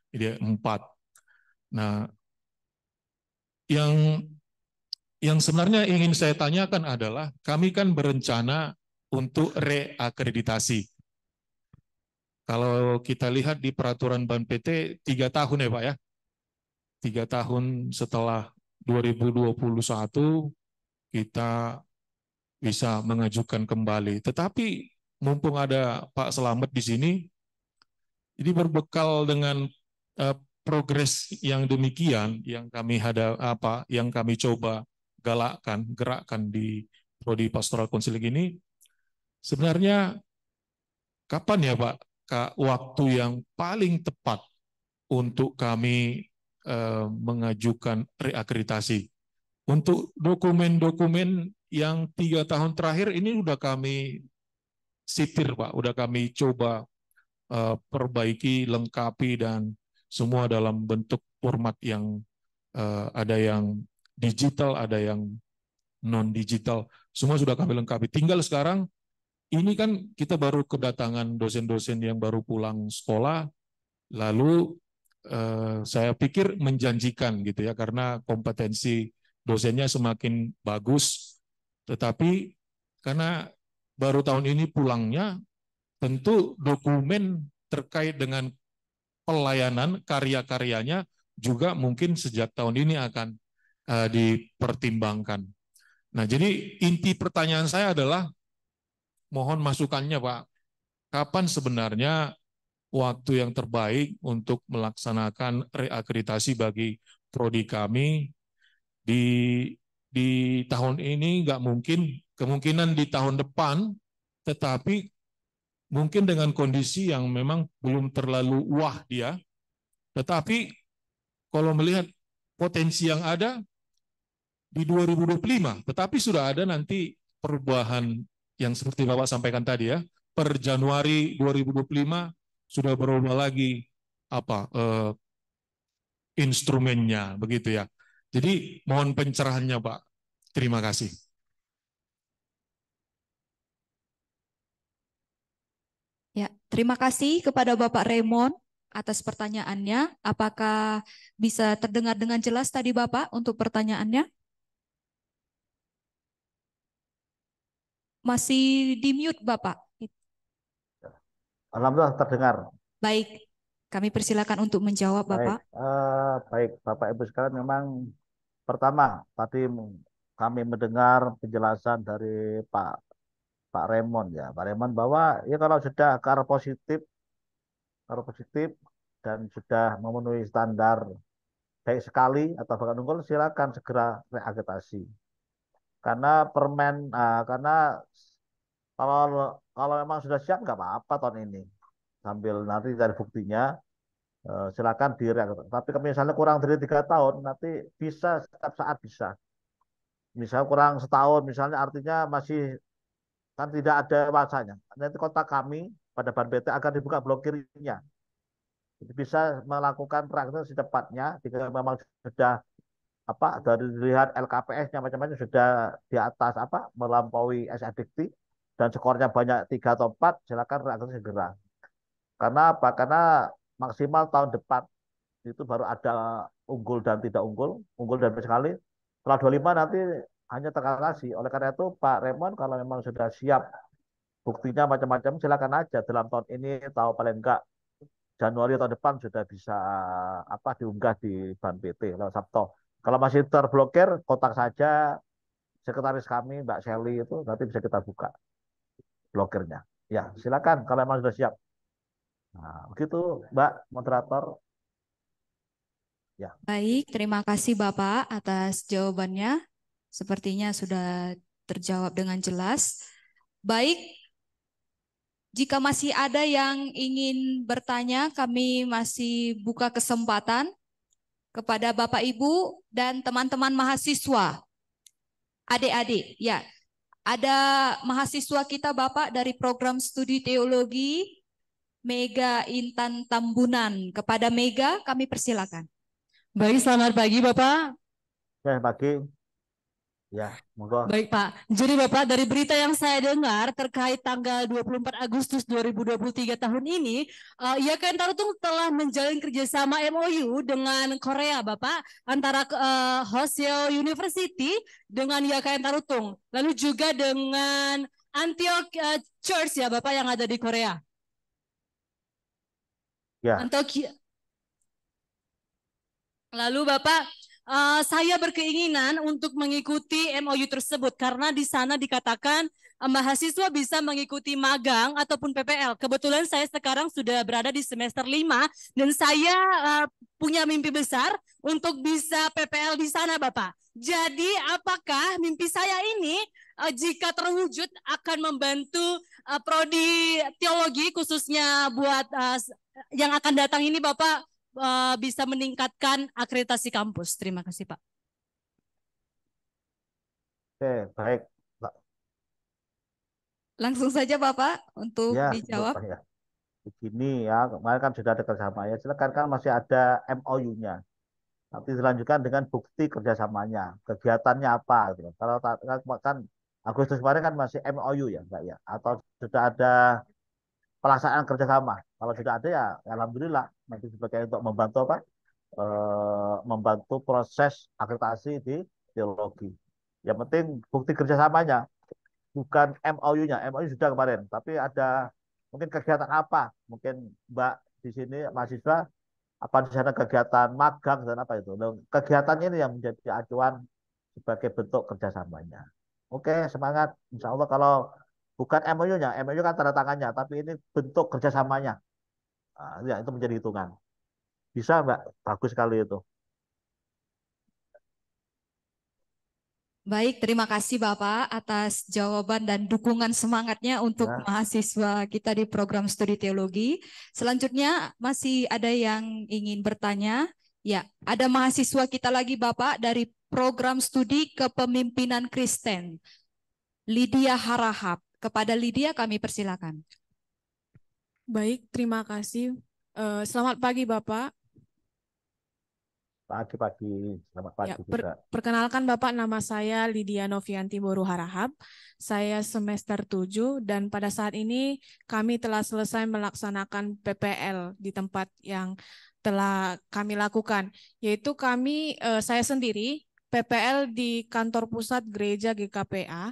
jadi 4. Nah, yang sebenarnya ingin saya tanyakan adalah kami kan berencana untuk reakreditasi. Kalau kita lihat di peraturan BAN-PT 3 tahun ya Pak ya. 3 tahun setelah 2021 kita bisa mengajukan kembali. Tetapi mumpung ada Pak Slamet di sini, jadi berbekal dengan progres yang demikian yang kami coba gerakkan di prodi pastoral counseling ini, sebenarnya kapan ya Pak waktu yang paling tepat untuk kami mengajukan reakreditasi? Untuk dokumen-dokumen yang 3 tahun terakhir ini sudah kami sitir Pak, sudah kami coba perbaiki, lengkapi, dan semua dalam bentuk format yang ada yang digital, ada yang non-digital, semua sudah kami lengkapi. Tinggal sekarang, ini kan kita baru kedatangan dosen-dosen yang baru pulang sekolah, lalu saya pikir menjanjikan gitu ya, karena kompetensi dosennya semakin bagus, tetapi karena baru tahun ini pulangnya, tentu dokumen terkait dengan pelayanan karya-karyanya juga mungkin sejak tahun ini akan dipertimbangkan. Nah, jadi inti pertanyaan saya adalah mohon masukannya, Pak. Kapan sebenarnya waktu yang terbaik untuk melaksanakan reakreditasi bagi prodi kami di tahun ini? Nggak mungkin, kemungkinan di tahun depan, tetapi mungkin dengan kondisi yang memang belum terlalu wah dia, tetapi kalau melihat potensi yang ada di 2025, tetapi sudah ada nanti perubahan yang seperti Bapak sampaikan tadi ya, per Januari 2025 sudah berubah lagi instrumennya begitu ya. Jadi mohon pencerahannya Pak. Terima kasih. Ya, terima kasih kepada Bapak Raymond atas pertanyaannya. Apakah bisa terdengar dengan jelas tadi Bapak untuk pertanyaannya? Masih di mute Bapak. Alhamdulillah terdengar. Baik, kami persilakan untuk menjawab Bapak. Baik, Bapak Ibu sekalian, memang pertama tadi kami mendengar penjelasan dari Pak Raymond ya, Pak Raymond, bahwa ya kalau sudah ke arah positif dan sudah memenuhi standar baik sekali atau bahkan unggul, silakan segera reakreditasi. Karena karena kalau kalau memang sudah siap nggak apa-apa tahun ini, sambil nanti cari buktinya, silakan direakreditasi. Tapi kalau misalnya kurang dari 3 tahun, nanti bisa setiap saat bisa. Misalnya kurang setahun, misalnya artinya masih kan tidak ada masanya. Nanti kontak kami pada Ban PT akan dibuka blokirnya. Jadi bisa melakukan reakreditasi secepatnya jika memang sudah dari lihat LKPS-nya macam-macam sudah di atas melampaui SIDIKTI dan skornya banyak 3 atau 4, silakan reakreditasi segera. Karena Karena maksimal tahun depan itu baru ada unggul dan tidak unggul dan sekali. Setelah 25 nanti hanya terkalasi. Oleh karena itu Pak Raymond, kalau memang sudah siap buktinya macam-macam, silakan aja dalam tahun ini, tahu paling enggak Januari tahun depan sudah bisa diunggah di Ban PT lewat Sabto. Kalau masih terblokir, kontak saja sekretaris kami Mbak Shelly, itu nanti bisa kita buka blokirnya. Ya, silakan kalau memang sudah siap. Nah, begitu Mbak moderator. Ya. Baik, terima kasih Bapak atas jawabannya. Sepertinya sudah terjawab dengan jelas. Baik, jika masih ada yang ingin bertanya, kami masih buka kesempatan kepada Bapak Ibu dan teman-teman mahasiswa. Adik-adik, ya. Ada mahasiswa kita Bapak dari program studi teologi Mega Intan Tambunan. Kepada Mega kami persilakan. Baik, selamat pagi Bapak. Selamat pagi. Ya, monggo. Baik Pak, jadi Bapak, dari berita yang saya dengar terkait tanggal 24 Agustus 2023 tahun ini, YKN Tarutung telah menjalin kerjasama MOU dengan Korea Bapak, antara Hoseo University dengan YKN Tarutung, lalu juga dengan Antioch Church ya Bapak yang ada di Korea. Ya. Antioch. Lalu Bapak, saya berkeinginan untuk mengikuti MOU tersebut karena di sana dikatakan mahasiswa bisa mengikuti magang ataupun PPL. Kebetulan saya sekarang sudah berada di semester 5 dan saya punya mimpi besar untuk bisa PPL di sana Bapak. Jadi apakah mimpi saya ini jika terwujud akan membantu prodi teologi khususnya buat yang akan datang ini Bapak, bisa meningkatkan akreditasi kampus. Terima kasih Pak. Oke, baik. Langsung saja Bapak untuk dijawab. Ya. Begini ya, kemarin kan sudah ada kerjasama ya. Silakan, kan masih ada MOU-nya. Nanti dilanjutkan dengan bukti kerjasamanya, kegiatannya apa gitu. Kalau kan Agustus kemarin kan masih MOU ya, Mbak ya. Atau sudah ada pelaksanaan kerjasama. Kalau sudah ada ya, alhamdulillah nanti sebagai untuk membantu proses akreditasi di teologi. Yang penting bukti kerjasamanya, bukan MOU-nya. MOU sudah kemarin, tapi ada mungkin kegiatan apa? Mungkin Mbak di sini mahasiswa apa di sana kegiatan magang dan apa itu? Nah, kegiatan ini yang menjadi acuan sebagai bentuk kerjasamanya. Oke, semangat. Insya Allah kalau bukan MOU-nya, MOU kan tanda tangannya, tapi ini bentuk kerjasamanya. Nah, ya, itu menjadi hitungan. Bisa Mbak, bagus sekali itu. Baik, terima kasih Bapak atas jawaban dan dukungan semangatnya untuk Ya. mahasiswa kita di program studi teologi. Selanjutnya masih ada yang ingin bertanya. Ya, ada mahasiswa kita lagi Bapak dari program studi kepemimpinan Kristen, Lydia Harahap. Kepada Lydia kami persilakan. Baik, terima kasih. Selamat pagi Bapak. Pagi-pagi, selamat pagi Ya, juga. perkenalkan Bapak, nama saya Lydia Novianti Boru Harahap. Saya semester 7 dan pada saat ini kami telah selesai melaksanakan PPL di tempat yang telah kami lakukan. Yaitu saya sendiri PPL di kantor pusat gereja GKPA.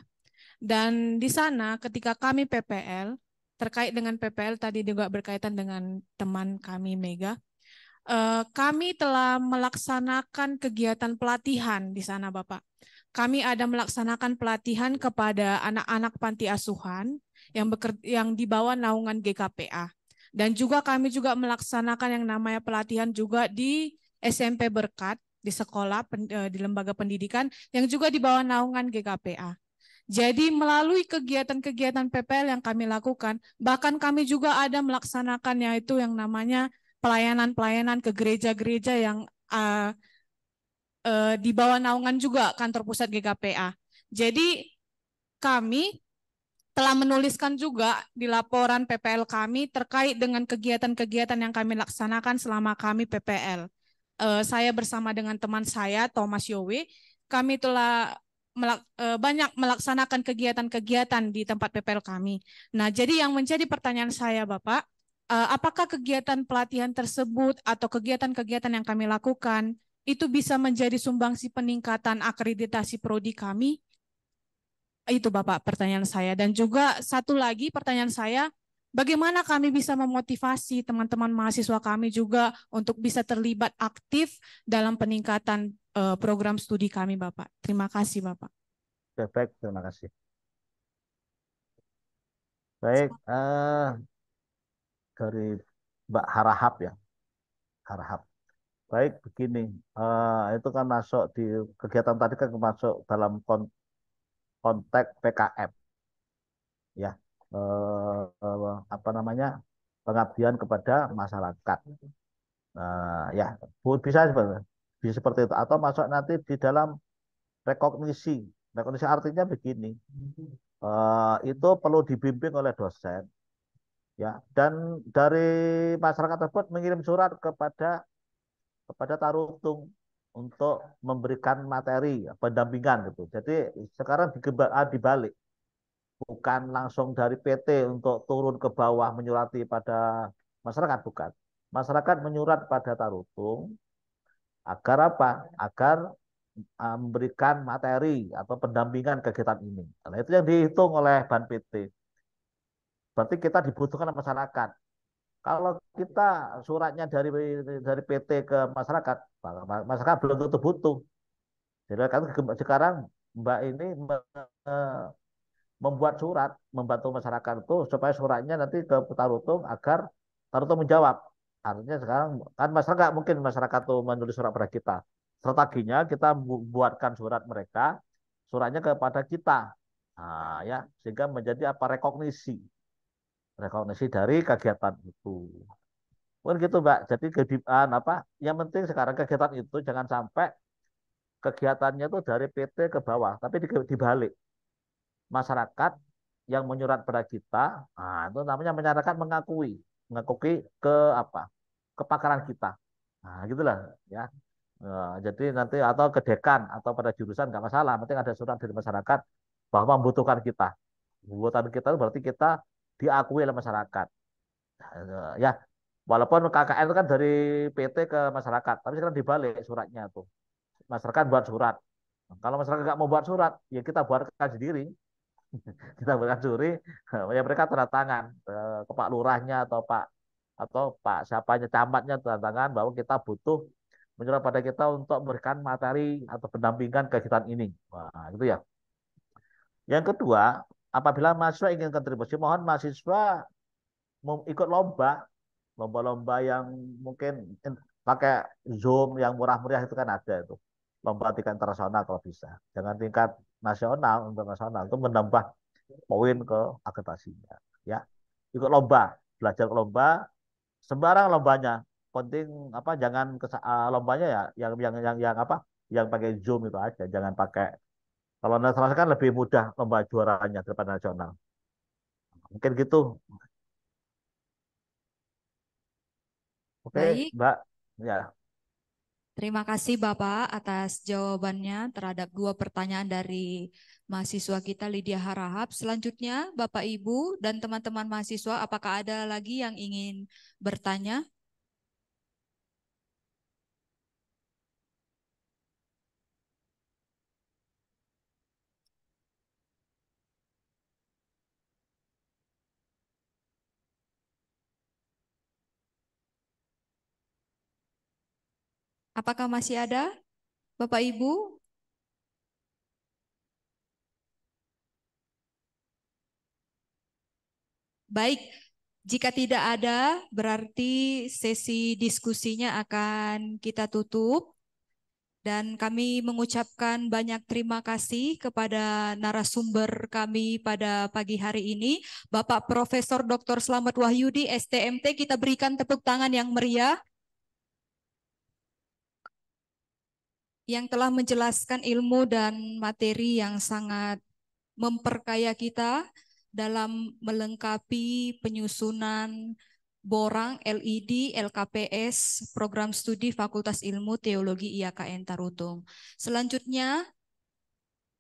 Dan di sana ketika kami PPL, terkait dengan PPL tadi juga berkaitan dengan teman kami Mega, kami telah melaksanakan kegiatan pelatihan di sana, Bapak. Kami ada melaksanakan pelatihan kepada anak-anak panti asuhan yang dibawa naungan GKPA. Dan juga kami juga melaksanakan yang namanya pelatihan juga di SMP Berkat, di sekolah, di lembaga pendidikan, yang juga dibawa naungan GKPA. Jadi melalui kegiatan-kegiatan PPL yang kami lakukan, bahkan kami juga ada melaksanakan yaitu yang namanya pelayanan-pelayanan ke gereja-gereja yang di bawah naungan juga kantor pusat GKPA. Jadi kami telah menuliskan juga di laporan PPL kami terkait dengan kegiatan-kegiatan yang kami laksanakan selama kami PPL. Saya bersama dengan teman saya, Thomas Yowe, kami telah banyak melaksanakan kegiatan-kegiatan di tempat PPL kami. Nah, jadi yang menjadi pertanyaan saya, Bapak, apakah kegiatan pelatihan tersebut atau kegiatan-kegiatan yang kami lakukan itu bisa menjadi sumbangsi peningkatan akreditasi prodi kami? Itu Bapak pertanyaan saya. Dan juga satu lagi pertanyaan saya, bagaimana kami bisa memotivasi teman-teman mahasiswa kami juga untuk bisa terlibat aktif dalam peningkatan program studi kami, Bapak. Terima kasih, Bapak. Baik, terima kasih. Baik, dari Mbak Harahap ya, Harahap. Baik, begini, itu kan masuk di kegiatan tadi kan masuk dalam konteks PKM, ya, apa namanya, pengabdian kepada masyarakat. Ya, bisa seperti itu, atau masuk nanti di dalam rekognisi. Rekognisi artinya begini, itu perlu dibimbing oleh dosen, ya, dan dari masyarakat tersebut mengirim surat kepada Tarutung untuk memberikan materi pendampingan gitu. Jadi sekarang dibalik, bukan langsung dari PT untuk turun ke bawah menyurati pada masyarakat, bukan. Masyarakat menyurat pada Tarutung agar apa? Agar memberikan materi atau pendampingan kegiatan ini. Nah, itu yang dihitung oleh Ban PT. Berarti kita dibutuhkan masyarakat. Kalau kita suratnya dari PT ke masyarakat, masyarakat belum tentu butuh. Jadi kan sekarang Mbak ini membuat surat, membantu masyarakat itu supaya suratnya nanti ke Tarutung agar Tarutung menjawab. Artinya sekarang kan masyarakat mungkin masyarakat itu menulis surat pada kita. Strateginya kita buatkan surat mereka, suratnya kepada kita. Nah, ya, sehingga menjadi apa rekognisi dari kegiatan itu. Mungkin gitu, Mbak. Jadi apa? Yang penting sekarang kegiatan itu jangan sampai kegiatannya itu dari PT ke bawah, tapi dibalik. Masyarakat yang menyurat pada kita, nah, itu namanya masyarakat mengakui ke apa? Kepakaran kita. Nah, gitulah ya. Jadi nanti atau ke dekan atau pada jurusan nggak masalah, penting ada surat dari masyarakat bahwa membutuhkan kita. Membutuhkan kita itu berarti kita diakui oleh masyarakat. Ya, walaupun KKN itu kan dari PT ke masyarakat, tapi sekarang dibalik suratnya tuh. Masyarakat buat surat. Kalau masyarakat nggak mau buat surat, ya kita buatkan sendiri. Kita berikan juri, ya mereka tanda tangan ke Pak Lurahnya atau Pak siapanya camatnya tanda tangan bahwa kita butuh menyuruh pada kita untuk memberikan materi atau pendampingan kegiatan ini. Wah, gitu ya. Yang kedua, apabila mahasiswa ingin kontribusi, mohon mahasiswa ikut lomba-lomba yang mungkin pakai Zoom yang murah-meriah itu kan ada itu. Lomba tingkat internasional kalau bisa. Jangan tingkat nasional, internasional itu menambah poin ke akreditasinya. Ya, ikut lomba, belajar ke lomba, sembarang lombanya. Penting apa? Jangan lombanya ya, yang apa? Yang pakai Zoom itu aja. Jangan pakai. Kalau nasional kan lebih mudah lomba juaranya daripada nasional. Mungkin gitu. Oke, Baik, Mbak. Ya, terima kasih Bapak atas jawabannya terhadap 2 pertanyaan dari mahasiswa kita Lydia Harahap. Selanjutnya Bapak Ibu dan teman-teman mahasiswa, apakah ada lagi yang ingin bertanya? Apakah masih ada Bapak Ibu? Baik, jika tidak ada, berarti sesi diskusinya akan kita tutup. Dan kami mengucapkan banyak terima kasih kepada narasumber kami pada pagi hari ini, Bapak Profesor Dr. Slamet Wahyudi, STMT. Kita berikan tepuk tangan yang meriah, yang telah menjelaskan ilmu dan materi yang sangat memperkaya kita dalam melengkapi penyusunan borang LED LKPS program studi Fakultas Ilmu Teologi IAKN Tarutung. Selanjutnya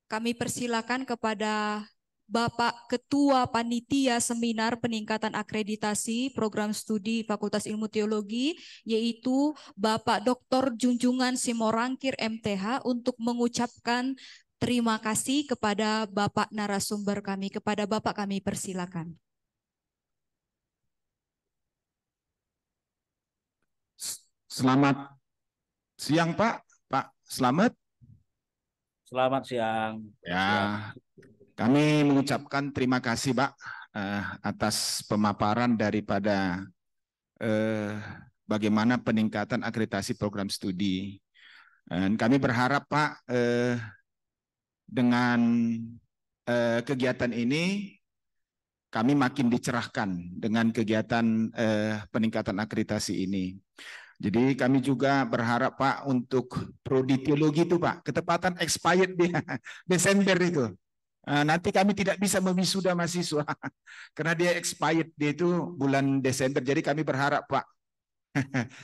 kami persilakan kepada Bapak Ketua Panitia Seminar Peningkatan Akreditasi Program Studi Fakultas Ilmu Teologi, yaitu Bapak Dr. Junjungan Simorangkir MTH, untuk mengucapkan terima kasih kepada Bapak narasumber kami. Kepada Bapak kami persilakan. Selamat siang Pak. Pak Slamet. selamat siang. Ya, kami mengucapkan terima kasih Pak atas pemaparan daripada bagaimana peningkatan akreditasi program studi. Dan kami berharap Pak dengan kegiatan ini kami makin dicerahkan dengan kegiatan peningkatan akreditasi ini. Jadi kami juga berharap Pak untuk prodi teologi itu Pak, ketepatan expired dia Desember itu. Nanti kami tidak bisa mewisuda mahasiswa karena dia expired, dia itu bulan Desember. Jadi kami berharap Pak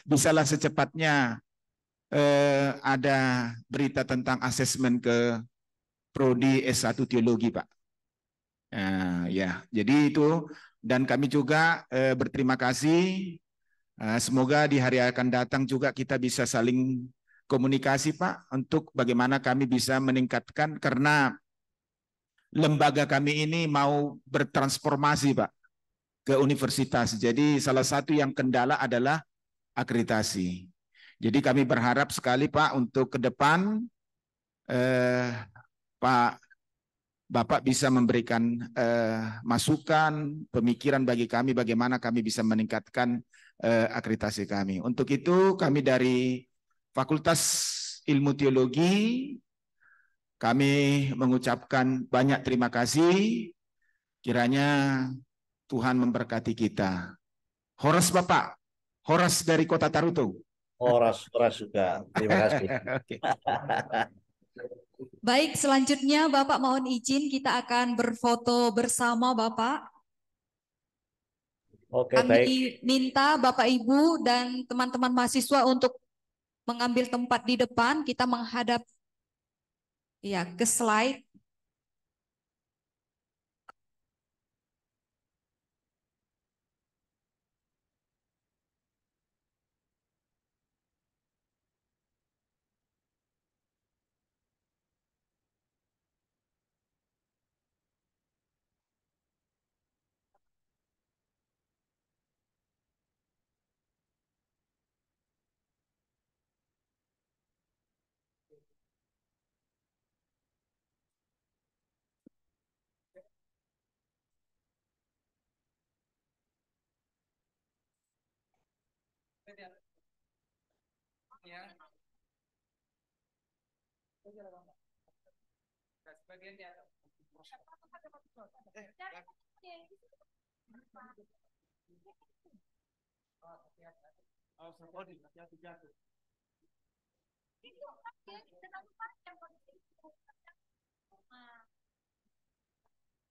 bisalah secepatnya ada berita tentang asesmen ke prodi S1 teologi Pak. Ya, jadi itu, dan kami juga berterima kasih. Semoga di hari akan datang juga kita bisa saling komunikasi Pak untuk bagaimana kami bisa meningkatkan, karena lembaga kami ini mau bertransformasi Pak ke universitas. Jadi salah satu yang kendala adalah akreditasi. Jadi kami berharap sekali Pak untuk ke depan Pak Bapak bisa memberikan masukan, pemikiran bagi kami bagaimana kami bisa meningkatkan akreditasi kami. Untuk itu kami dari Fakultas Ilmu Teologi, kami mengucapkan banyak terima kasih. Kiranya Tuhan memberkati kita. Horas Bapak, Horas dari Kota Tarutung. Horas juga. Terima kasih. Oke. Baik, selanjutnya Bapak mohon izin kita akan berfoto bersama Bapak. Oke, Kami baik. minta Bapak Ibu dan teman-teman mahasiswa untuk mengambil tempat di depan, kita menghadap ya ke slide.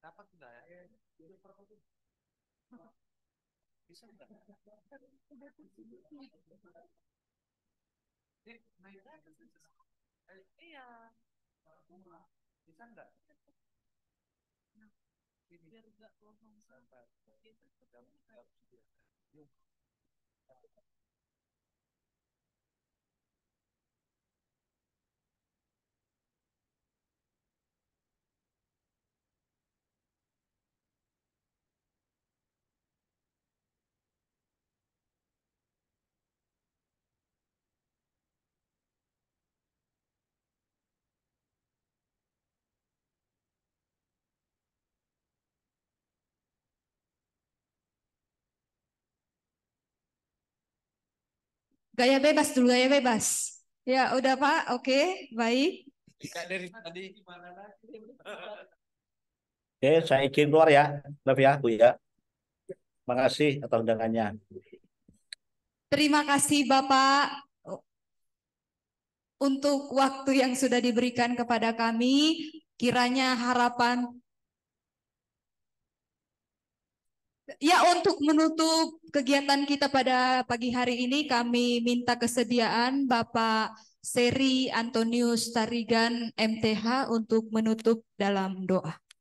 Dapat sudah ya? Bisa enggak? Iya. Bisa enggak? Biar enggak bohong sampai. Gaya bebas dulu, gaya bebas. Ya, udah Pak. Oke, baik. Dari tadi gimana lagi? Oke, saya izin keluar ya, Maaf ya, Bu ya. Terima kasih atas undangannya. Terima kasih Bapak untuk waktu yang sudah diberikan kepada kami. Kiranya harapan ya, untuk menutup kegiatan kita pada pagi hari ini, kami minta kesediaan Bapak Seri Antonius Tarigan MTH untuk menutup dalam doa.